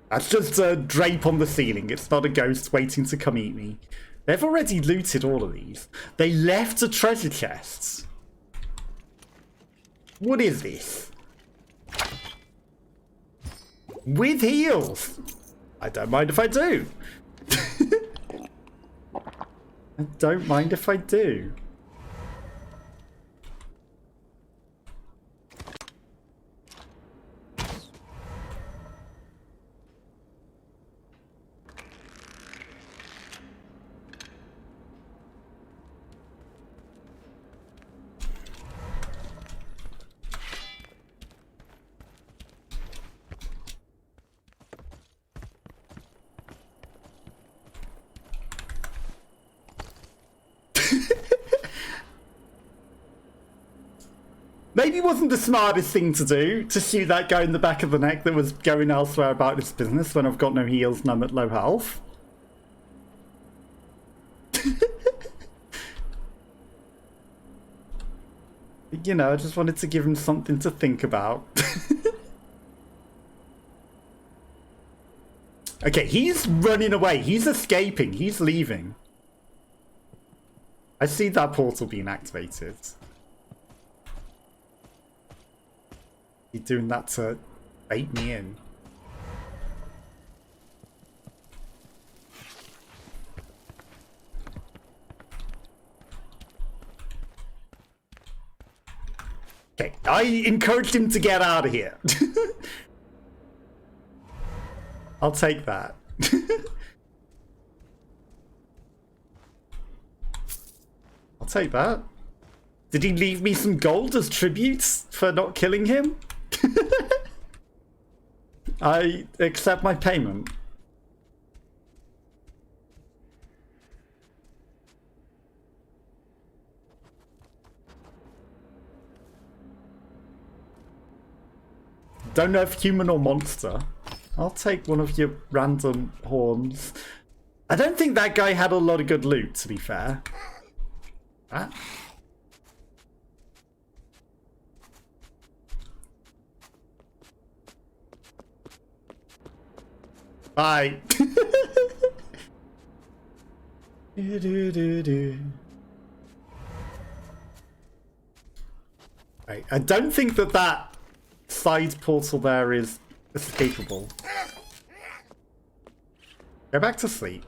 That's just a drape on the ceiling. It's not a ghost waiting to come eat me. They've already looted all of these. They left the treasure chests. What is this? With heals. I don't mind if I do. I don't mind if I do. maybe wasn't the smartest thing to do, to shoot that guy in the back of the neck that was going elsewhere about his business when I've got no heals and I'm at low health. You know, I just wanted to give him something to think about. Okay, he's running away. He's escaping. He's leaving. I see that portal being activated. He's doing that to bait me in. Okay, I encouraged him to get out of here. I'll take that. I'll take that. Did he leave me some gold as tributes for not killing him? I accept my payment. Don't know if human or monster. I'll take one of your random horns. I don't think that guy had a lot of good loot, to be fair. Ah. Bye. Right, I don't think that side portal there is escapable. Go back to sleep.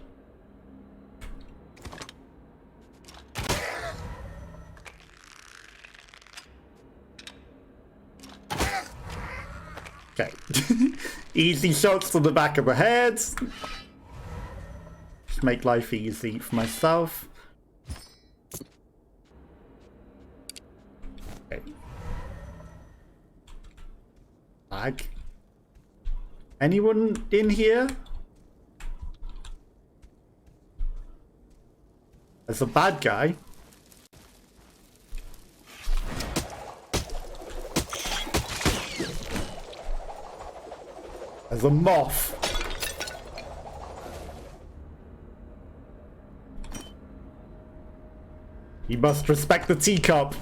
Okay. Easy shots to the back of the head. Just make life easy for myself. Okay. Lag. Anyone in here? There's a bad guy. There's a moth. You must respect the teacup.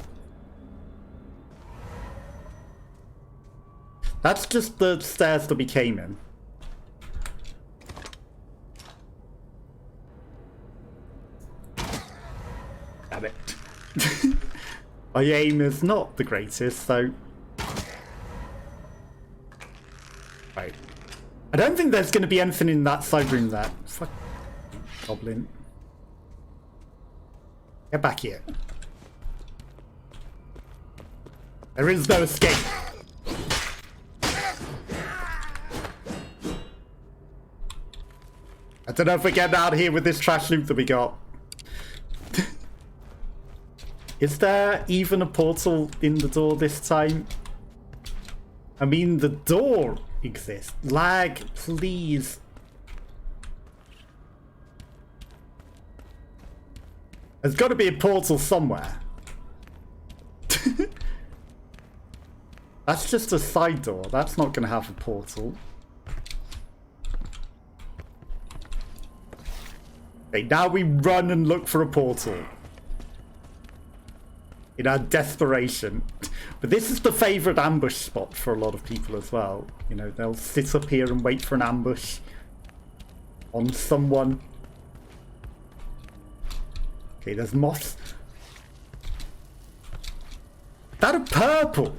That's just the stairs that we came in. Damn it. My aim is not the greatest, so... Right. I don't think there's going to be anything in that side room there. Fuck. Goblin. Get back here. There is no escape. I don't know if we're getting out of here with this trash loot that we got. Is there even a portal in the door this time? I mean, the door exists. Lag, please. There's got to be a portal somewhere. That's just a side door. That's not going to have a portal. Okay, now we run and look for a portal. In our desperation. But this is the favourite ambush spot for a lot of people as well. You know, they'll sit up here and wait for an ambush on someone. Okay, there's moths. That a purple?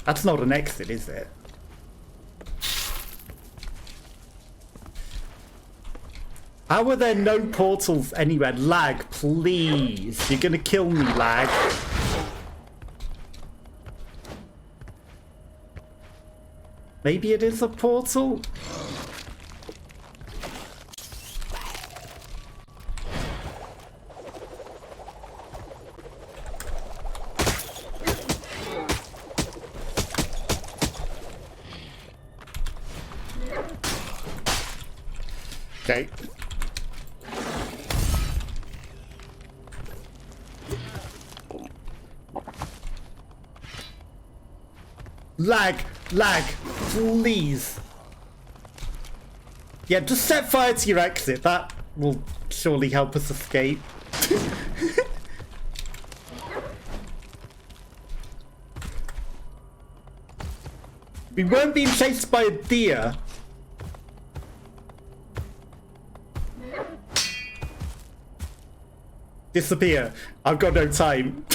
That's not an exit, is it? How are there no portals anywhere? Lag, please. You're gonna kill me, lag. Maybe it is a portal? Okay. Lag, please. Yeah, just set fire to your exit. That will surely help us escape. We weren't being chased by a deer. Disappear. I've got no time.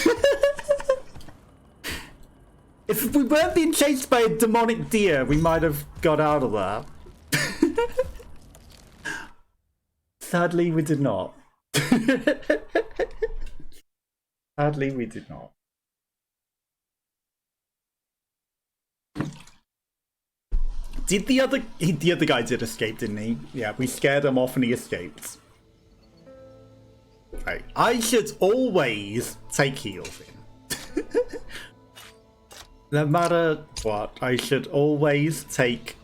If we weren't being chased by a demonic deer, we might have got out of there. Sadly, we did not. Sadly, we did not. Did the other guy did escape, didn't he? Yeah, we scared him off and he escaped. Right. I should always take heals in. No matter what, I should always take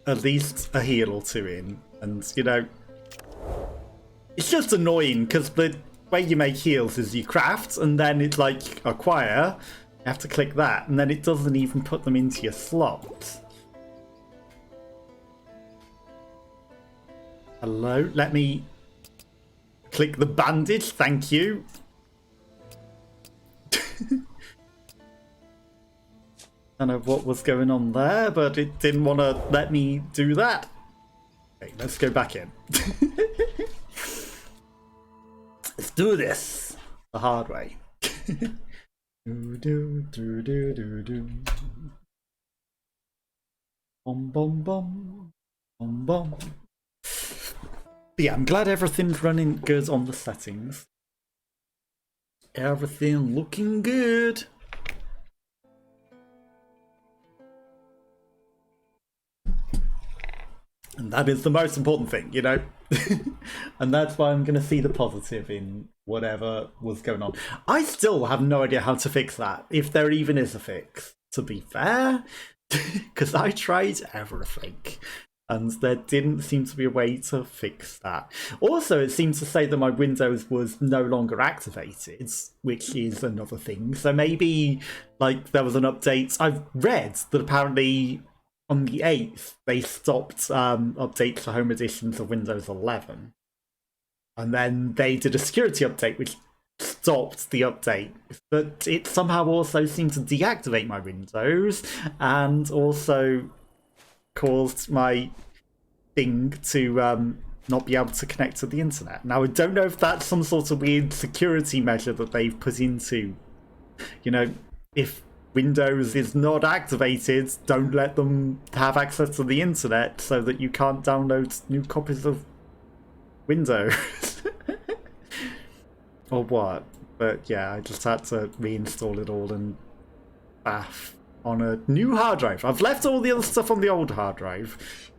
at least a heal or two in. And, you know, it's just annoying because the way you make heals is you craft and then it's like acquire. You have to click that and then it doesn't even put them into your slots. Hello, let me click the bandage, thank you. I don't know what was going on there, but it didn't want to let me do that. Okay, let's go back in. Let's do this the hard way. Bum bum bum bum bum. But yeah, I'm glad everything's running good on the settings. Everything looking good. And that is the most important thing, you know? And that's why I'm going to see the positive in whatever was going on. I still have no idea how to fix that, if there even is a fix, to be fair. Because I tried everything. And there didn't seem to be a way to fix that. Also, it seems to say that my Windows was no longer activated, which is another thing. So maybe, like, there was an update. I've read that apparently on the 8th, they stopped updates for home editions of Windows 11. And then they did a security update, which stopped the update. But it somehow also seemed to deactivate my Windows, and also caused my thing to not be able to connect to the internet. Now, I don't know if that's some sort of weird security measure that they've put into, you know, if Windows is not activated, don't let them have access to the internet so that you can't download new copies of Windows. Or what? But yeah, I just had to reinstall it all and baff on a new hard drive. I've left all the other stuff on the old hard drive,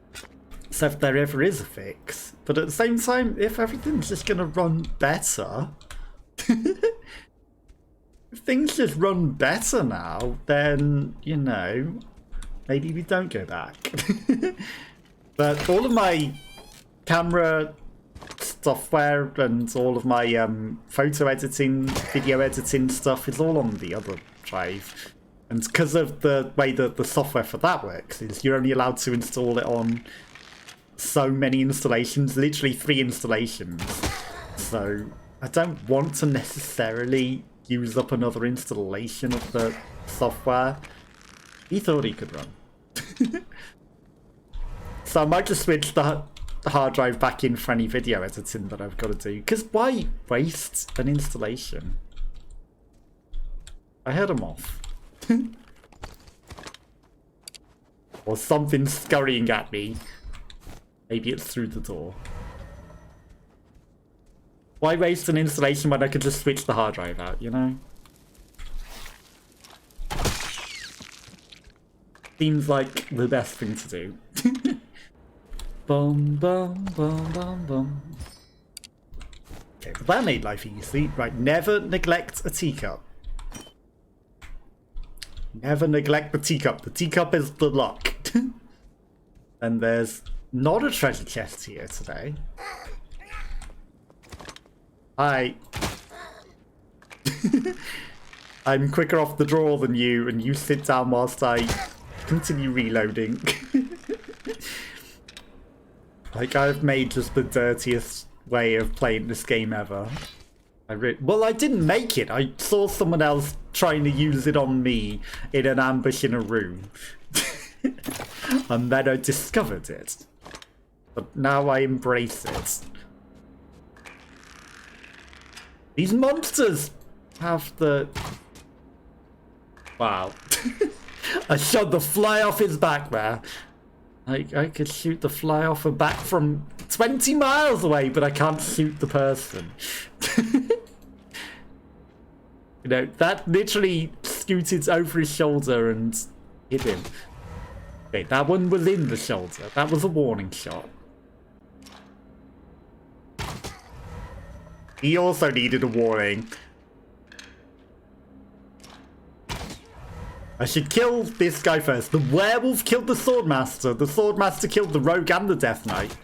so if there ever is a fix. But at the same time, if everything's just gonna run better, if things just run better now, then, you know, maybe we don't go back. But all of my camera software and all of my photo editing, video editing stuff is all on the other drive. And because of the way that the software for that works, is you're only allowed to install it on so many installations, literally 3 installations. So I don't want to necessarily use up another installation of the software. He thought he could run. So I might just switch the hard drive back in for any video editing that I've got to do. Because why waste an installation? I heard him off. Or something scurrying at me. Maybe it's through the door. Why waste an installation when I could just switch the hard drive out, you know? Seems like the best thing to do. Bum bum bum bum bum. Okay, but that made life easy. Right, never neglect a teacup. Never neglect the teacup. The teacup is the luck. And there's not a treasure chest here today. Hi. I'm quicker off the draw than you, and you sit down whilst I continue reloading. Like, I've made just the dirtiest way of playing this game ever. Well, I didn't make it. I saw someone else trying to use it on me in an ambush in a room. And then I discovered it. But now I embrace it. These monsters have the... Wow. I shot the fly off his back there. I could shoot the fly off her back from 20 miles away, but I can't shoot the person. You know, that literally scooted over his shoulder and hit him. Okay, that one was in the shoulder. That was a warning shot. He also needed a warning. I should kill this guy first. The werewolf killed the swordmaster. The swordmaster killed the rogue and the death knight.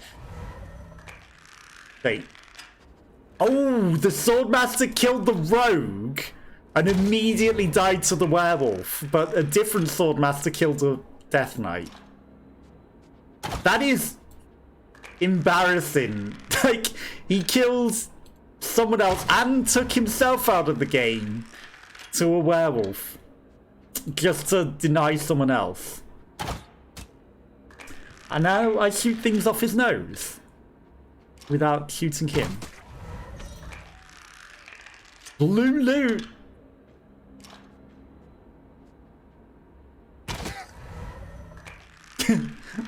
Wait. Oh, the swordmaster killed the rogue and immediately died to the werewolf. But a different swordmaster killed the death knight. That is embarrassing. Like, he killed someone else and took himself out of the game to a werewolf. Just to deny someone else. And now I shoot things off his nose. Without shooting him. Blue loot!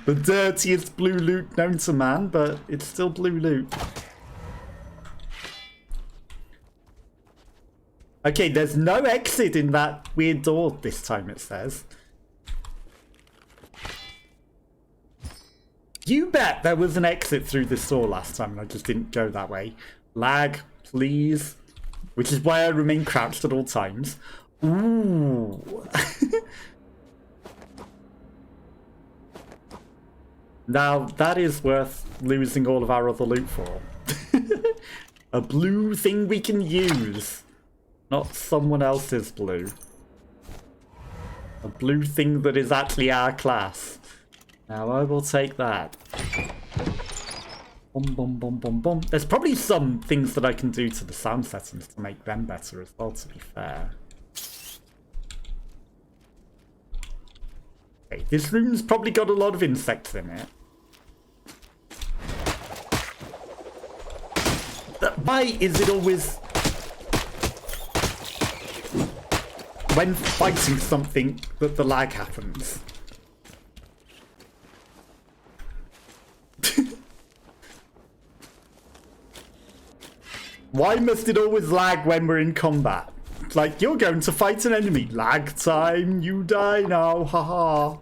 The dirtiest blue loot known to man, but it's still blue loot. Okay, there's no exit in that weird door this time, it says. You bet there was an exit through this door last time and I just didn't go that way. Lag, please. Which is why I remain crouched at all times. Ooh. Now, that is worth losing all of our other loot for. A blue thing we can use. Not someone else's blue. A blue thing that is actually our class. Now I will take that. Bum, bum, bum, bum, bum. There's probably some things that I can do to the sound settings to make them better as well, to be fair. Okay, this room's probably got a lot of insects in it. Why is it always... when fighting something that the lag happens? Why must it always lag when we're in combat? Like, you're going to fight an enemy. Lag time, you die now, haha.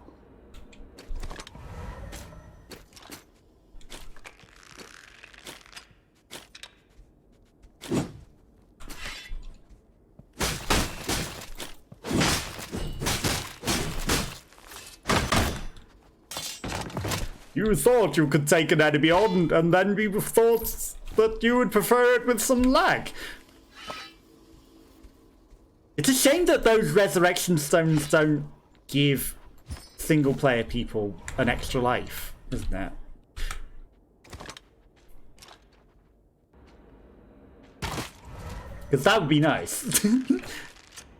You thought you could take an enemy on, and then we thought that you would prefer it with some lag. It's a shame that those resurrection stones don't give single-player people an extra life, isn't it? Because that would be nice.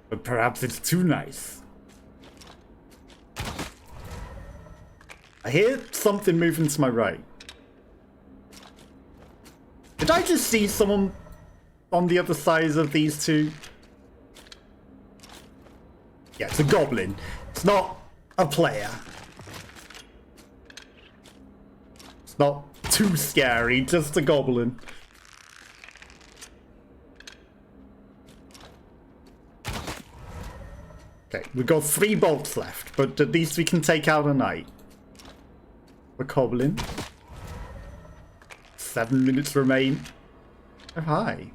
But perhaps it's too nice. I hear something moving to my right. Did I just see someone on the other side of these two? Yeah, it's a goblin. It's not a player. It's not too scary, just a goblin. Okay, we've got 3 bolts left, but at least we can take out a knight. A goblin. 7 minutes remain. Oh, hi.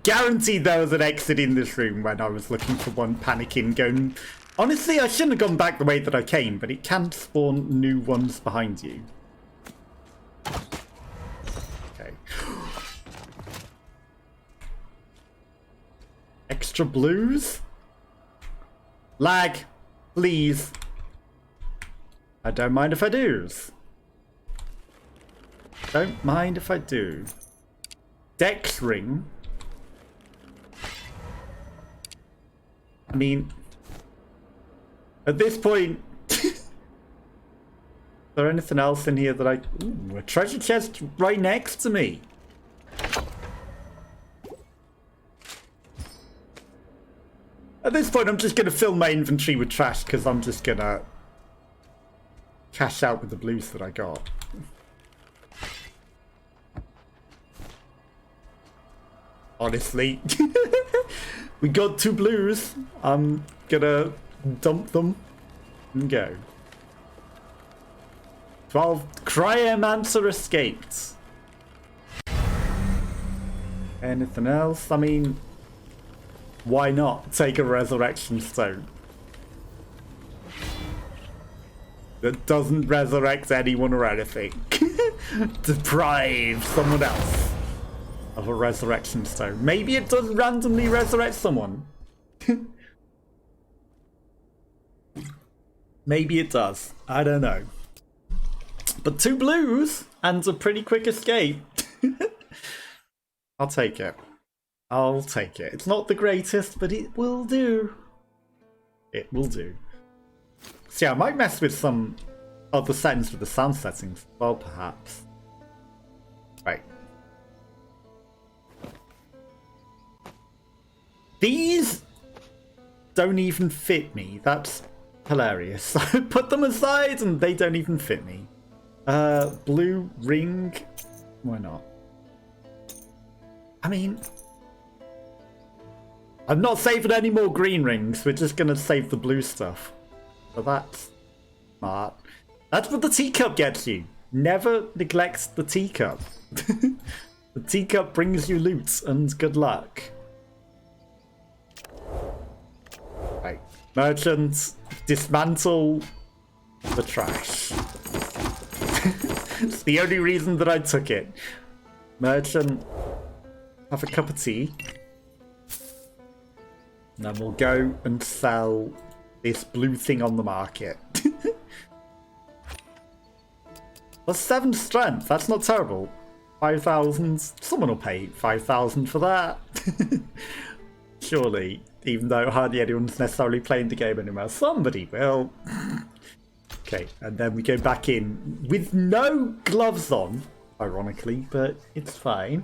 Guaranteed there was an exit in this room when I was looking for one, panicking, going... Honestly, I shouldn't have gone back the way that I came, but it can spawn new ones behind you. Okay. Extra blues? Lag, please. I don't mind if I do. Don't mind if I do. Dex ring. I mean, at this point, is there anything else in here that I... Ooh, a treasure chest right next to me. At this point, I'm just going to fill my inventory with trash because I'm just going to cash out with the blues that I got. Honestly, we got 2 blues. I'm gonna dump them and go. 12 Cryomancer escaped. Anything else? I mean, why not take a resurrection stone? That doesn't resurrect anyone or anything. Deprive someone else of a resurrection stone. Maybe it does randomly resurrect someone. Maybe it does. I don't know. But 2 blues and a pretty quick escape. I'll take it. I'll take it. It's not the greatest, but it will do. It will do. So yeah, I might mess with some other settings with the sound settings as well, perhaps. Right. These don't even fit me. That's hilarious. I put them aside and they don't even fit me. Blue ring. Why not? I mean, I'm not saving any more green rings. We're just going to save the blue stuff. So that's smart. That's what the teacup gets you. Never neglect the teacup. The teacup brings you loot and good luck. Right. Merchant, dismantle the trash. It's the only reason that I took it. Merchant, have a cup of tea. And then we'll go and sell this blue thing on the market. That's 7 strength. That's not terrible. 5,000. Someone will pay 5,000 for that. Surely, even though hardly anyone's necessarily playing the game anymore. Somebody will. Okay, and then we go back in with no gloves on, ironically, but it's fine.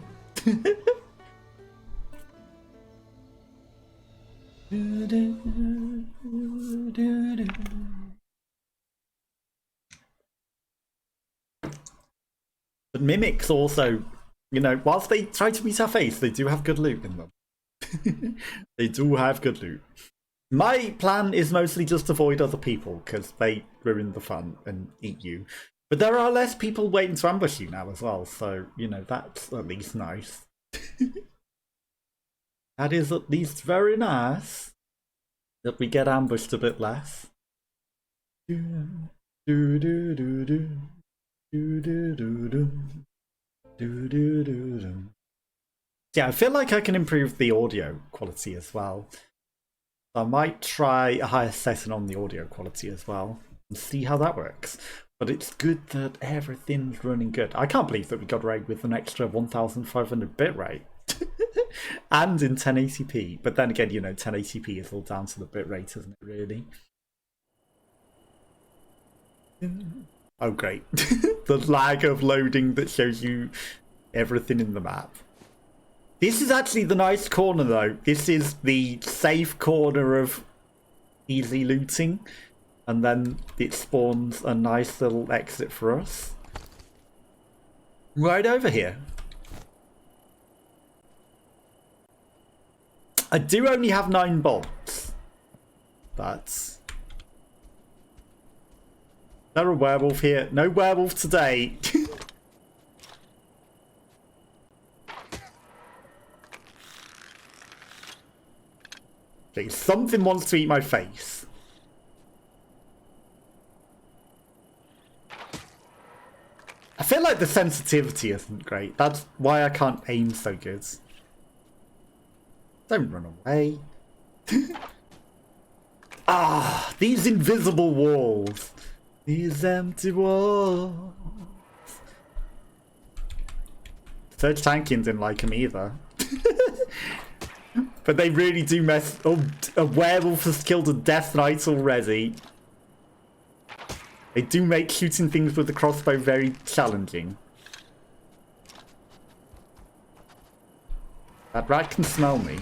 But mimics also, you know, whilst they try to beat our face, they do have good loot in them. They do have good loot. My plan is mostly just avoid other people because they ruin the fun and eat you. But there are less people waiting to ambush you now as well, so, you know, that's at least nice. That is at least very nice that we get ambushed a bit less. Yeah, I feel like I can improve the audio quality as well. I might try a higher setting on the audio quality as well and see how that works. But it's good that everything's running good. I can't believe that we got raid with an extra 1500 bitrate. And in 1080p. But then again, you know, 1080p is all down to the bitrate, isn't it, really? Oh, great. The lag of loading that shows you everything in the map. This is actually the nice corner, though. This is the safe corner of easy looting. And then it spawns a nice little exit for us. Right over here. I do only have 9 bolts. That's... Is there a werewolf here? No werewolf today. Okay, something wants to eat my face. I feel like the sensitivity isn't great. That's why I can't aim so good. Don't run away. Ah, these invisible walls. These empty walls. Surge Tankian didn't like him either. But they really do mess... Oh, a werewolf has killed a Death Knight already. They do make shooting things with the crossbow very challenging. That rat can smell me.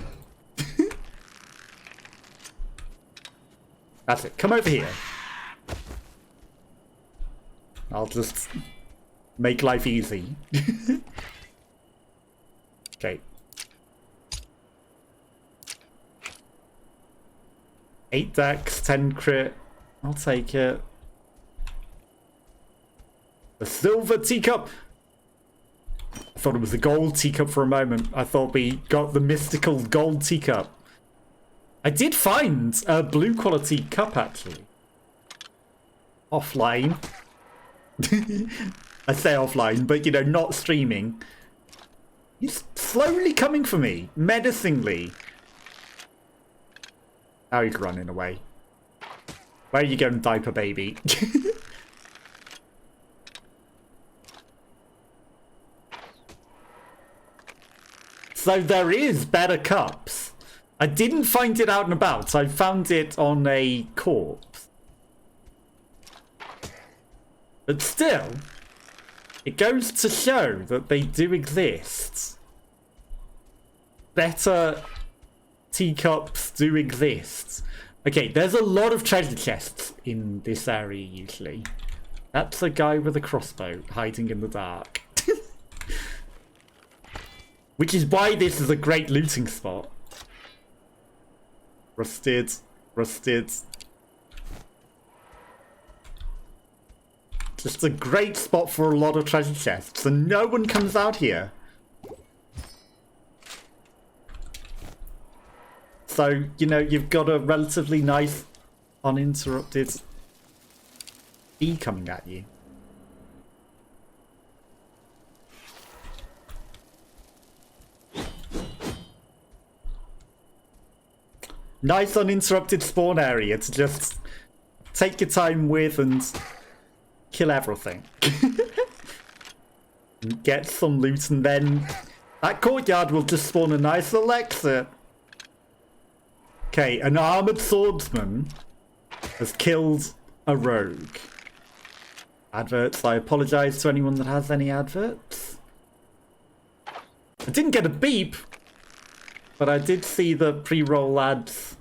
That's it. Come over here. I'll just make life easy. Okay. 8 dex, 10 crit. I'll take it. The silver teacup. I thought it was a gold teacup for a moment. I thought we got the mystical gold teacup. I did find a blue quality cup actually. Offline. I say offline, but you know, not streaming. He's slowly coming for me, menacingly. Now he's running away. Where are you going, diaper baby? So there is better cups. I didn't find it out and about. I found it on a corpse. But still, it goes to show that they do exist. Better teacups do exist. Okay, there's a lot of treasure chests in this area usually. That's a guy with a crossbow hiding in the dark. Which is why this is a great looting spot. Rusted. Rusted. Just a great spot for a lot of treasure chests, and no one comes out here. So, you know, you've got a relatively nice, uninterrupted E coming at you. Nice uninterrupted spawn area to just take your time with and kill everything. Get some loot, and then that courtyard will just spawn a nice little exit. Okay, an armored swordsman has killed a rogue. Adverts, I apologize to anyone that has any adverts. I didn't get a beep, but I did see the pre-roll ads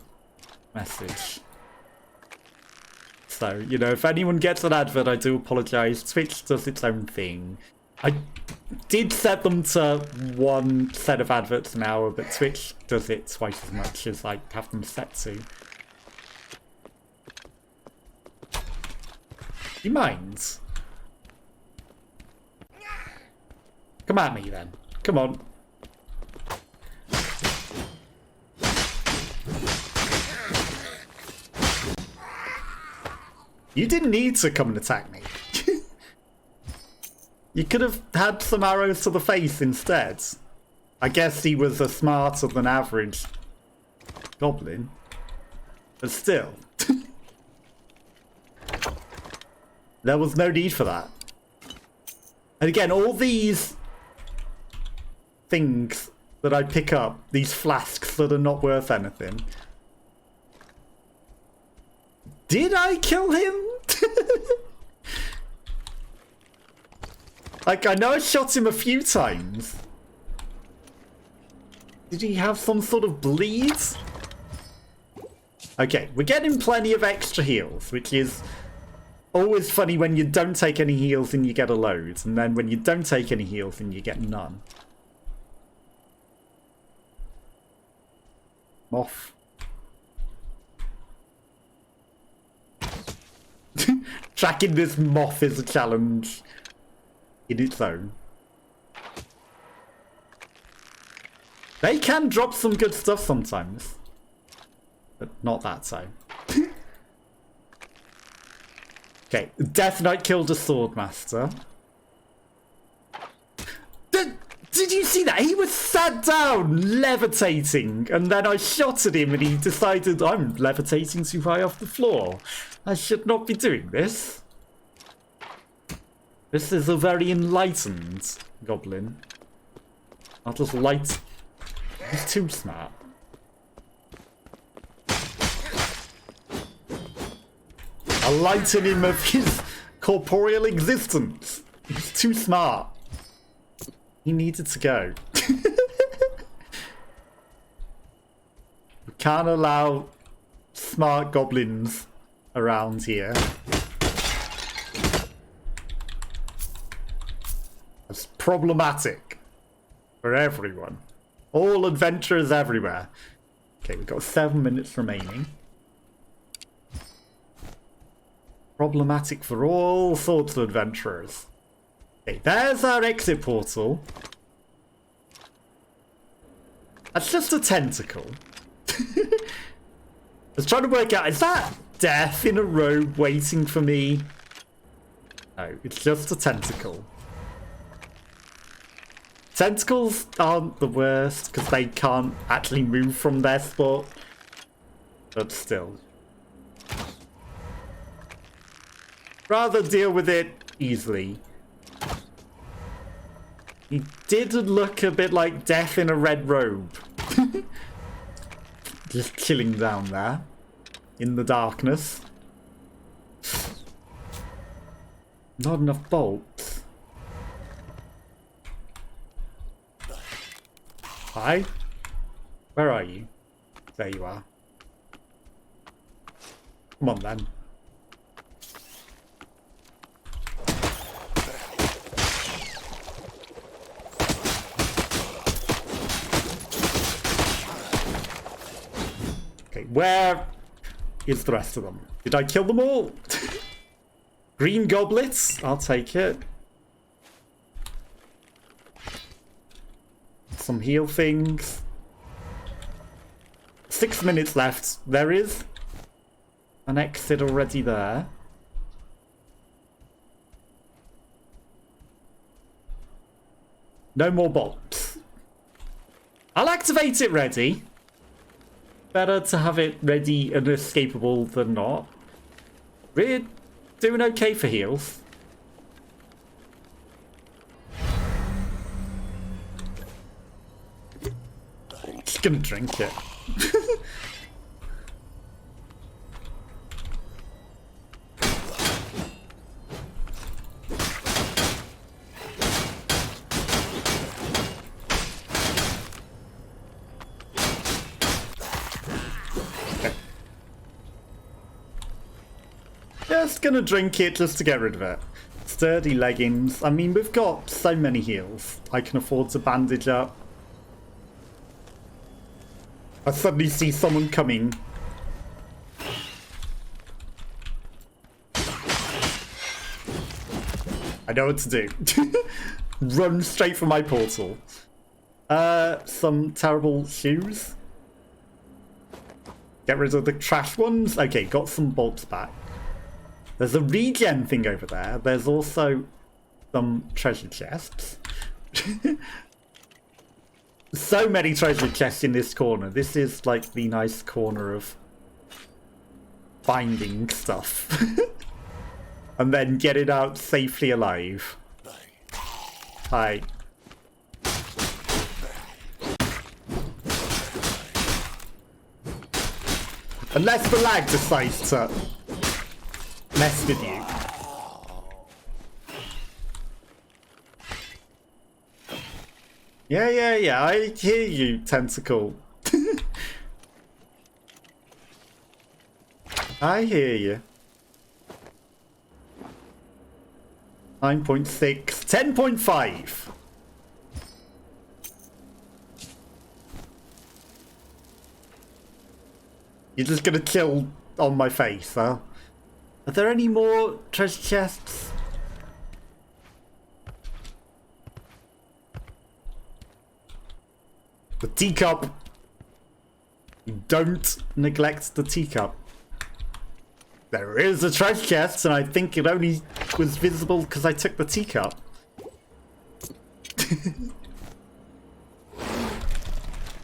message. So, you know, if anyone gets an advert, I do apologise. Twitch does its own thing. I did set them to one set of adverts an hour, but Twitch does it twice as much as I have them set to. Do you mind? Come at me then. Come on. You didn't need to come and attack me. You could have had some arrows to the face instead. I guess he was a smarter than average goblin. But still. There was no need for that. And again, all these things that I pick up, these flasks that are not worth anything. Did I kill him? Like, I know I shot him a few times. Did he have some sort of bleed? Okay, we're getting plenty of extra heals, which is always funny when you don't take any heals and you get a load, and then when you don't take any heals and you get none. Moth. Tracking this moth is a challenge in its own. They can drop some good stuff sometimes, but not that so. Okay, Death Knight killed a Swordmaster. Did you see that? that? He was sat down, levitating, and then I shot at him and he decided I'm levitating too high off the floor. I should not be doing this. This is a very enlightened goblin. I'll just light... He's too smart. I'll lighten him of his corporeal existence. He's too smart. He needed to go. We can't allow smart goblins around here. It's problematic for everyone. All adventurers everywhere. Okay, we've got 7 minutes remaining. Problematic for all sorts of adventurers. Okay, there's our exit portal. That's just a tentacle. I was trying to work out, is that death in a robe waiting for me? No, it's just a tentacle. Tentacles aren't the worst because they can't actually move from their spot. But still. Rather deal with it easily. He did look a bit like death in a red robe. Just chilling down there. In the darkness. Not enough bolts. Hi? Where are you? There you are. Come on then. Okay, where is the rest of them? Did I kill them all? Green goblets? I'll take it. Some heal things. 6 minutes left. There is an exit already there. No more bolts. I'll activate it ready. Better to have it ready and escapable than not. We're doing okay for heals. Just gonna drink it. Just gonna drink it just to get rid of it. Sturdy leggings. I mean, we've got so many heals. I can afford to bandage up. I suddenly see someone coming. I know what to do. Run straight for my portal. Some terrible shoes. Get rid of the trash ones. Okay, got some bolts back. There's a regen thing over there. There's also some treasure chests. So many treasure chests in this corner. This is like the nice corner of finding stuff. And then get it out safely alive. Hi. Unless the lag decides to mess with you. Yeah, I hear you, Tentacle. I hear you. 9.6, 10.5. You're just gonna chill on my face, huh? Are there any more treasure chests? The teacup. Don't neglect the teacup. There is a treasure chest, and I think it only was visible because I took the teacup.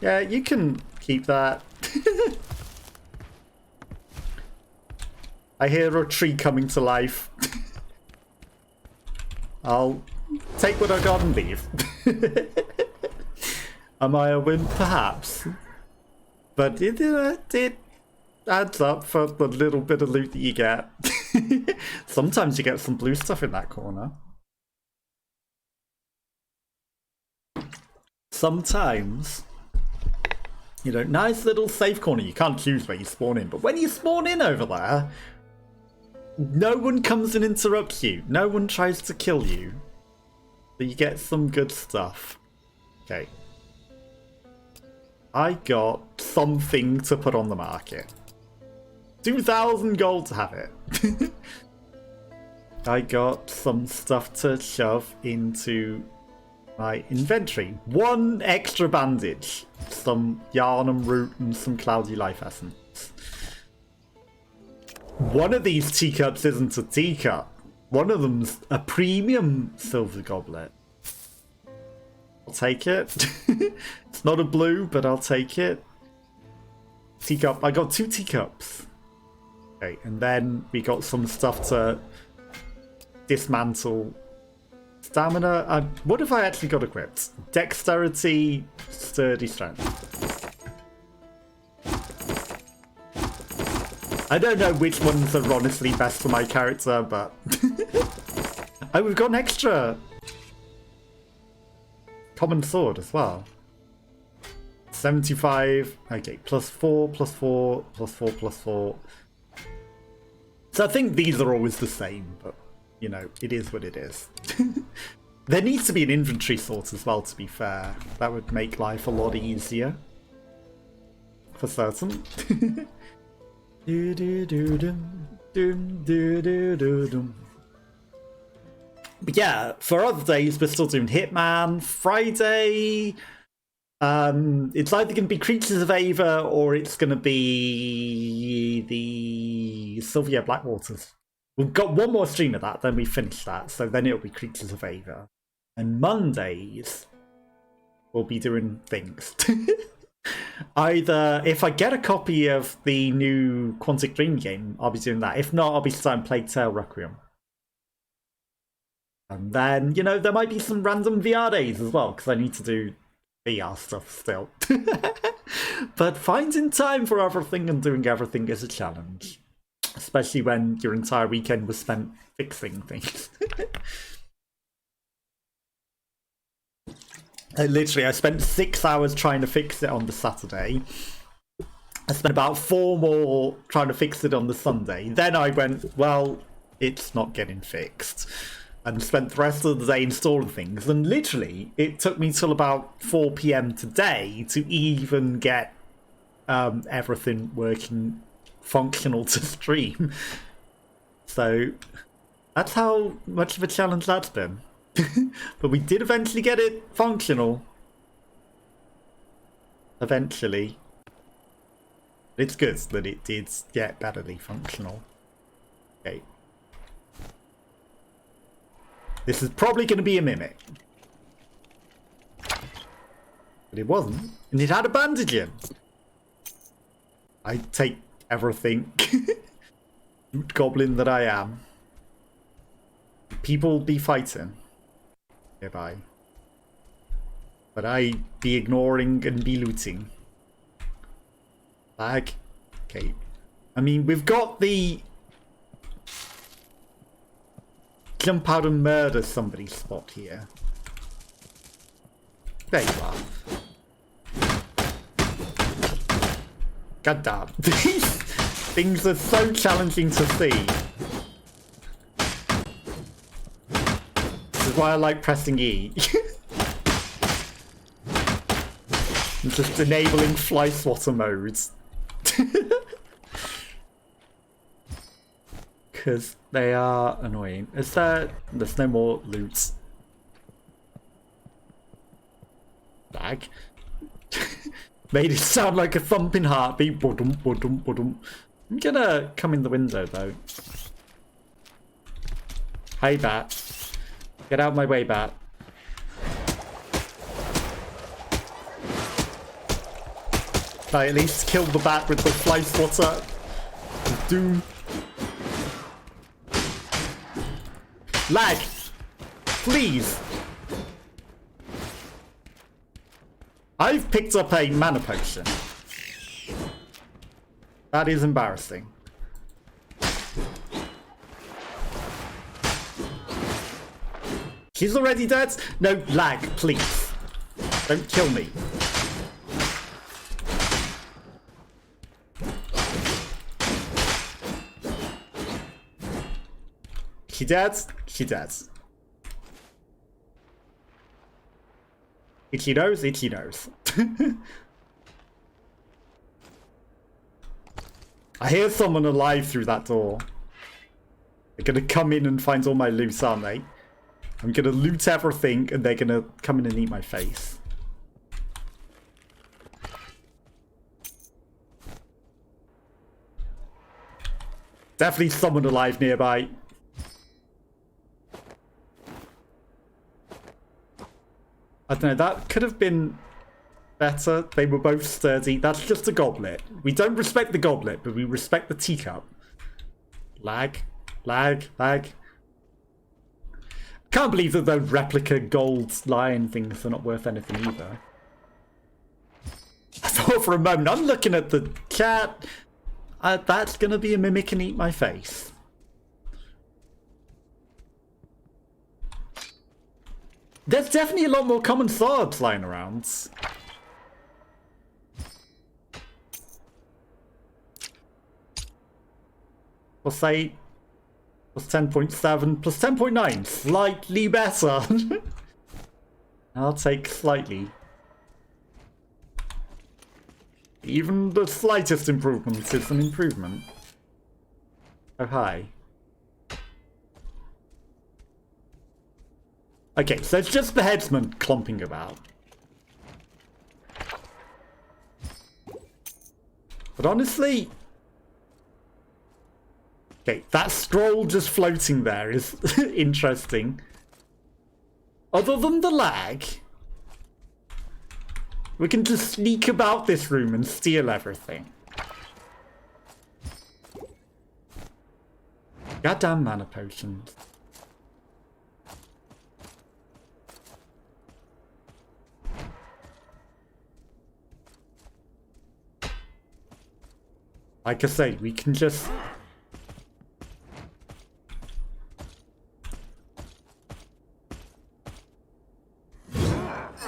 Yeah, you can keep that. I hear a tree coming to life. I'll take what I got and leave. Am I a win? Perhaps. But it adds up for the little bit of loot that you get. Sometimes you get some blue stuff in that corner. Sometimes, you know, nice little safe corner. You can't choose where you spawn in, but when you spawn in over there, no one comes and interrupts you. No one tries to kill you. So you get some good stuff. Okay. I got something to put on the market. 2,000 gold to have it. I got some stuff to shove into my inventory. 1 extra bandage, some yarn and root, and some cloudy life essence. One of these teacups isn't a teacup. One of them's a premium silver goblet. I'll take it. It's not a blue, but I'll take it. Teacup. I got 2 teacups. Okay, and then we got some stuff to dismantle. Stamina. What have I actually got equipped? Dexterity, sturdy strength. I don't know which ones are honestly best for my character, but... Oh, we've got an extra common sword as well. 75. Okay, +4, +4, +4, +4. So I think these are always the same, but... You know, it is what it is. There needs to be an inventory sort as well, to be fair. That would make life a lot easier. For certain. But yeah, for other days, we're still doing Hitman. Friday, it's either going to be Creatures of Ava or it's going to be the Sylvia Blackwaters. We've got one more stream of that, then we finish that, so then it'll be Creatures of Ava. And Mondays, we'll be doing things. Either, if I get a copy of the new Quantic Dream game, I'll be doing that. If not, I'll be starting Plague Tale Requiem. And then, you know, there might be some random VR days as well, because I need to do VR stuff still. But finding time for everything and doing everything is a challenge. Especially when your entire weekend was spent fixing things. I spent 6 hours trying to fix it on the Saturday. I spent about 4 more trying to fix it on the Sunday. Then I went, well, it's not getting fixed. And spent the rest of the day installing things. And literally, it took me till about 4 PM today to even get everything working functional to stream. So that's how much of a challenge that's been. But we did eventually get it functional. Eventually. It's good that it did get betterly functional. Okay. This is probably going to be a mimic. But it wasn't. And it had a bandage in. I take everything. Loot goblin that I am. People be fighting nearby. But I be ignoring and be looting. Lag. Okay. I mean, we've got the jump out and murder somebody spot here. There you are. God damn. These things are so challenging to see. This is why I like pressing E. And just enabling fly swatter modes. Because they are annoying. There's no more loot. Lag. Made it sound like a thumping heartbeat. Ba-dum, ba-dum, ba-dum. I'm gonna come in the window though. Hey bat. Get out of my way, bat. I at least killed the bat with the fly swatter. Doom. Lag! Please! I've picked up a mana potion. That is embarrassing. She's already dead? No, lag, please. Don't kill me. She dead? She dead. Itchy nose, itchy nose. I hear someone alive through that door. They're gonna come in and find all my loot, aren't they? I'm gonna loot everything and they're gonna come in and eat my face. Definitely someone alive nearby. I don't know, that could have been better. They were both sturdy. That's just a goblet. We don't respect the goblet, but we respect the teacup. Lag, lag, lag. Can't believe that those replica gold lion things are not worth anything either. I thought for a moment, I'm looking at the chat. That's gonna be a mimic and eat my face. There's definitely a lot more common swords lying around. Plus 8, plus 10.7, plus 10.9. Slightly better. I'll take slightly. Even the slightest improvement is an improvement. Oh, hi. Okay, so it's just the headsman clumping about. But honestly... Okay, that scroll just floating there is interesting. Other than the lag, we can just sneak about this room and steal everything. Goddamn mana potions. Like I say, we can just...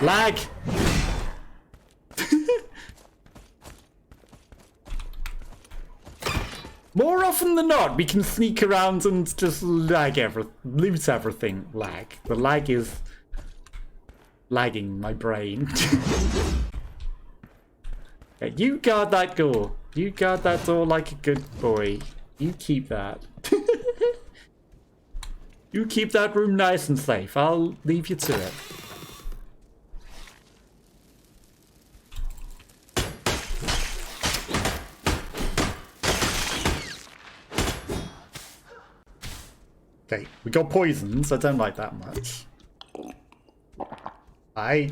Lag! More often than not, we can sneak around and just loot everything. Lag. The lag is lagging my brain. Okay, you guard that door. You guard that door like a good boy. You keep that. You keep that room nice and safe. I'll leave you to it. Okay, we got poisons. I don't like that much. I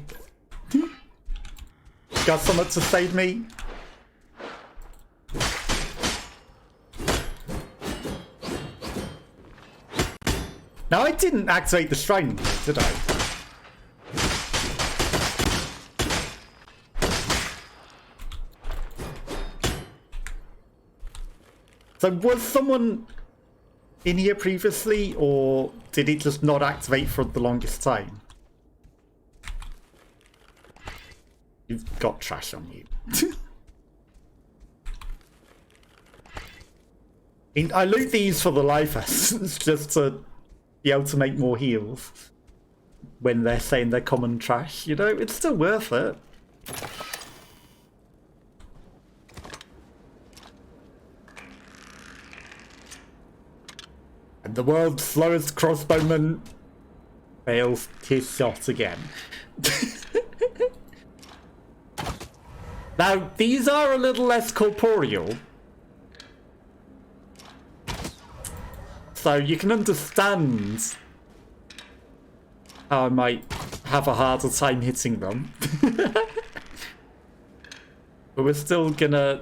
got someone to save me. Now, I didn't activate the shrine, did I? So was someone in here previously, or did it just not activate for the longest time? You've got trash on you. I loot these for the life essence, just to be able to make more heals when they're saying they're common trash. You know, it's still worth it. And the world's slowest crossbowman fails his shot again. Now, these are a little less corporeal. So you can understand how I might have a harder time hitting them. But we're still gonna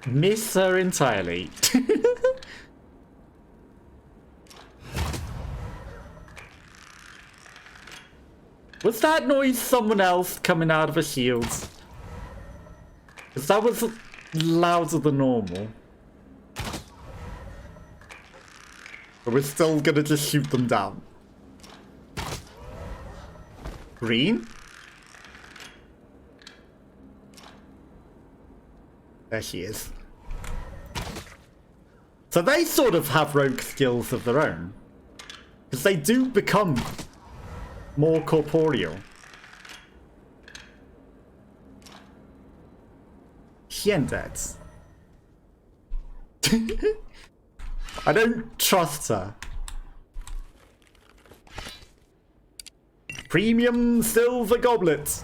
miss her entirely. Was that noise someone else coming out of a shield? Because that was louder than normal. But we're still gonna just shoot them down. Green? There she is. So they sort of have rogue skills of their own. Because they do become more corporeal. She ain't dead. I don't trust her. Premium silver goblet.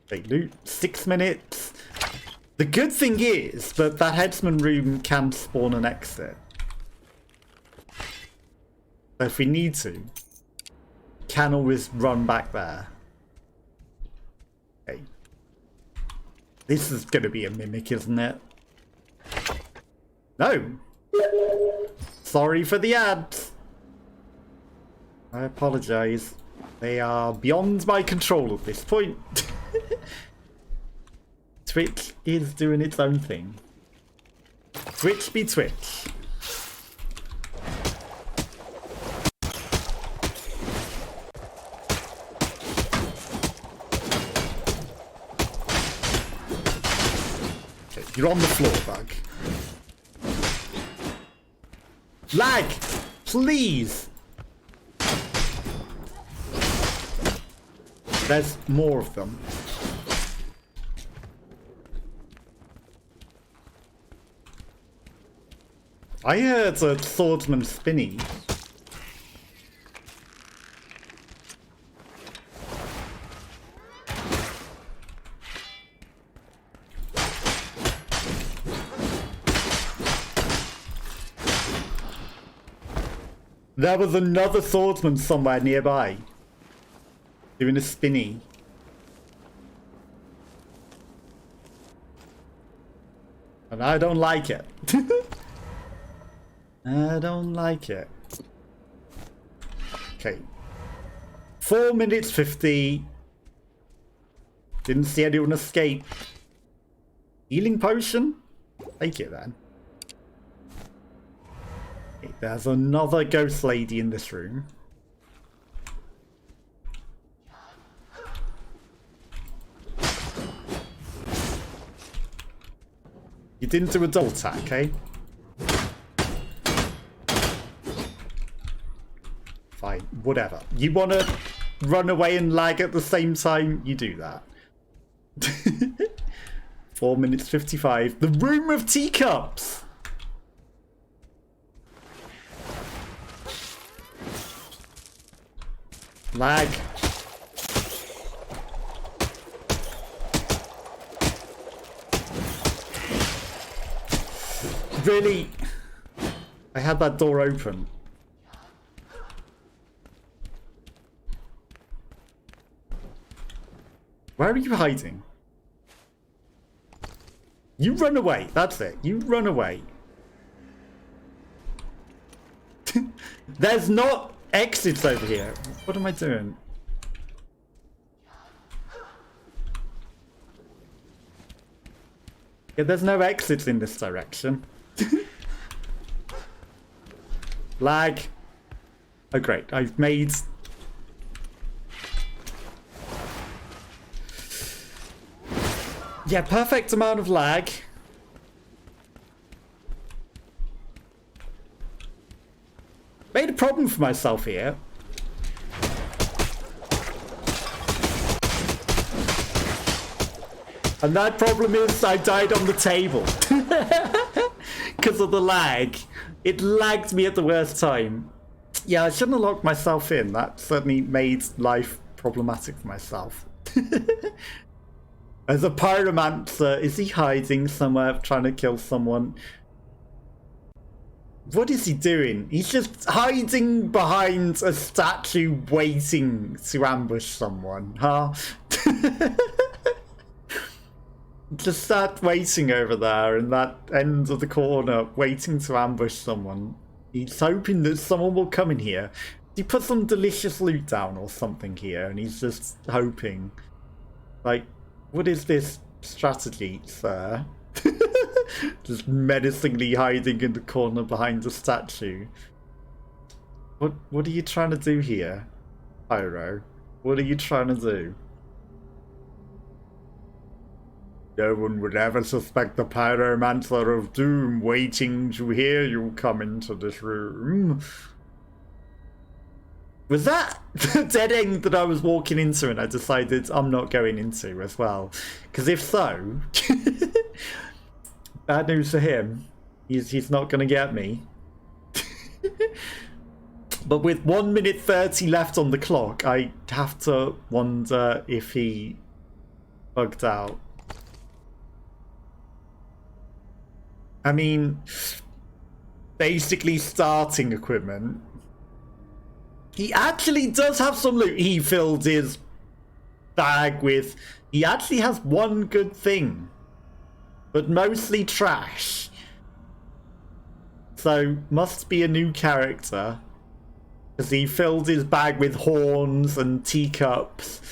They loot 6 minutes. The good thing is that that headsman room can spawn an exit. So if we need to, can always run back there. Okay. This is going to be a mimic, isn't it? No. Sorry for the ads. I apologize. They are beyond my control at this point. Twitch is doing its own thing. Twitch be Twitch. Okay, you're on the floor, bug. Lag! Please! There's more of them. I heard a swordsman spinning. There was another swordsman somewhere nearby. Doing a spinny. And I don't like it. I don't like it. Okay. 4 minutes 50. Didn't see anyone escape. Healing potion? Take it then. Okay, there's another ghost lady in this room. You didn't do a double attack, eh? Fine, whatever. You want to run away and lag at the same time? You do that. 4 minutes 55. The Room of Teacups! Lag. Really? I had that door open. Where are you hiding? You run away. That's it. You run away. There's not exits over here. What am I doing? Yeah, there's no exits in this direction. Lag. Oh great, I've made... Yeah, perfect amount of lag. Made a problem for myself here. And that problem is I died on the table. Because of the lag. It lagged me at the worst time. Yeah, I shouldn't have locked myself in. That certainly made life problematic for myself. As a pyromancer, is he hiding somewhere trying to kill someone? What is he doing? He's just hiding behind a statue waiting to ambush someone, huh? just sat waiting over there in that end of the corner, waiting to ambush someone. He's hoping that someone will come in here. He put some delicious loot down or something here, and he's just hoping. Like, what is this strategy, sir? Just menacingly hiding in the corner behind the statue. What are you trying to do here, Pyro? What are you trying to do? No one would ever suspect the Pyromancer of Doom waiting to hear you come into this room. Was that the dead end that I was walking into and I decided I'm not going into as well? Because if so, bad news for him. He's not going to get me. But with 1 minute 30 left on the clock, I have to wonder if he bugged out. I mean, basically starting equipment. He actually does have some loot. He filled his bag with... He actually has one good thing. But mostly trash. So, must be a new character. Because he filled his bag with horns and teacups.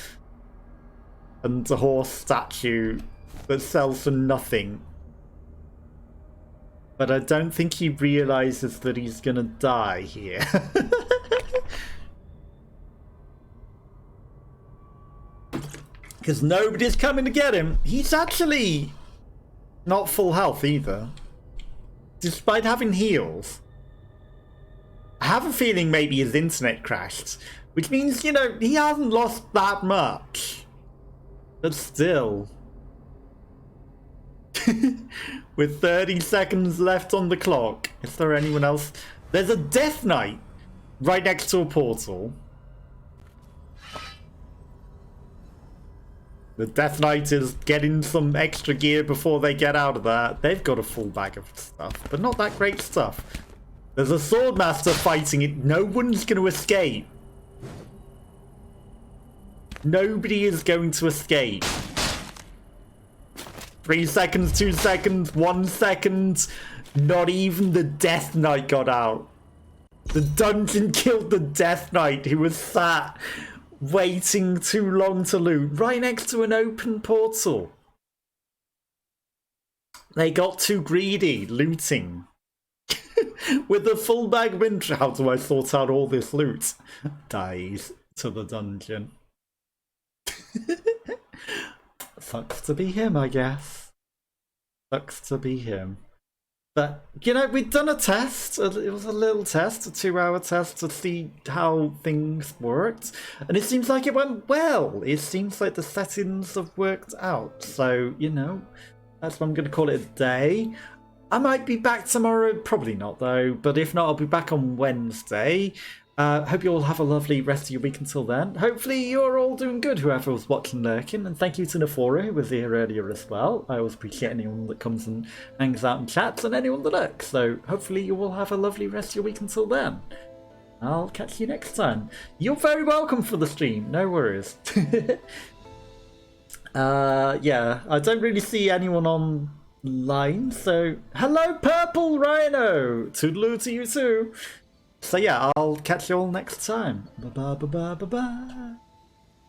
And a horse statue that sells for nothing. But I don't think he realizes that he's gonna die here. Because nobody's coming to get him. He's actually not full health either. Despite having heals. I have a feeling maybe his internet crashed. Which means, you know, he hasn't lost that much. But still. With 30 seconds left on the clock. Is there anyone else? There's a Death Knight right next to a portal. The Death Knight is getting some extra gear before they get out of there. They've got a full bag of stuff, but not that great stuff. There's a Swordmaster fighting it. No one's going to escape. Nobody is going to escape. 3 seconds, 2 seconds, 1 second. Not even the Death Knight got out. The dungeon killed the Death Knight who was sat waiting too long to loot right next to an open portal. They got too greedy looting. With the full bag of interest, how do I sort out all this loot? Dies to the dungeon. Sucks to be him, I guess. Sucks to be him. But, you know, we'd done a test. It was a little test, a 2-hour test to see how things worked. And it seems like it went well. It seems like the settings have worked out. So, you know, that's what I'm going to call it a day. I might be back tomorrow. Probably not, though. But if not, I'll be back on Wednesday. Hope you all have a lovely rest of your week until then. Hopefully you're all doing good, whoever was watching lurking. And thank you to Nafora, who was here earlier as well. I always appreciate anyone that comes and hangs out and chats, and anyone that lurks. So hopefully you all have a lovely rest of your week until then. I'll catch you next time. You're very welcome for the stream. No worries. Yeah, I don't really see anyone online. So hello, Purple Rhino. Toodaloo to you too. So yeah, I'll catch you all next time. Bye bye bye bye bye bye.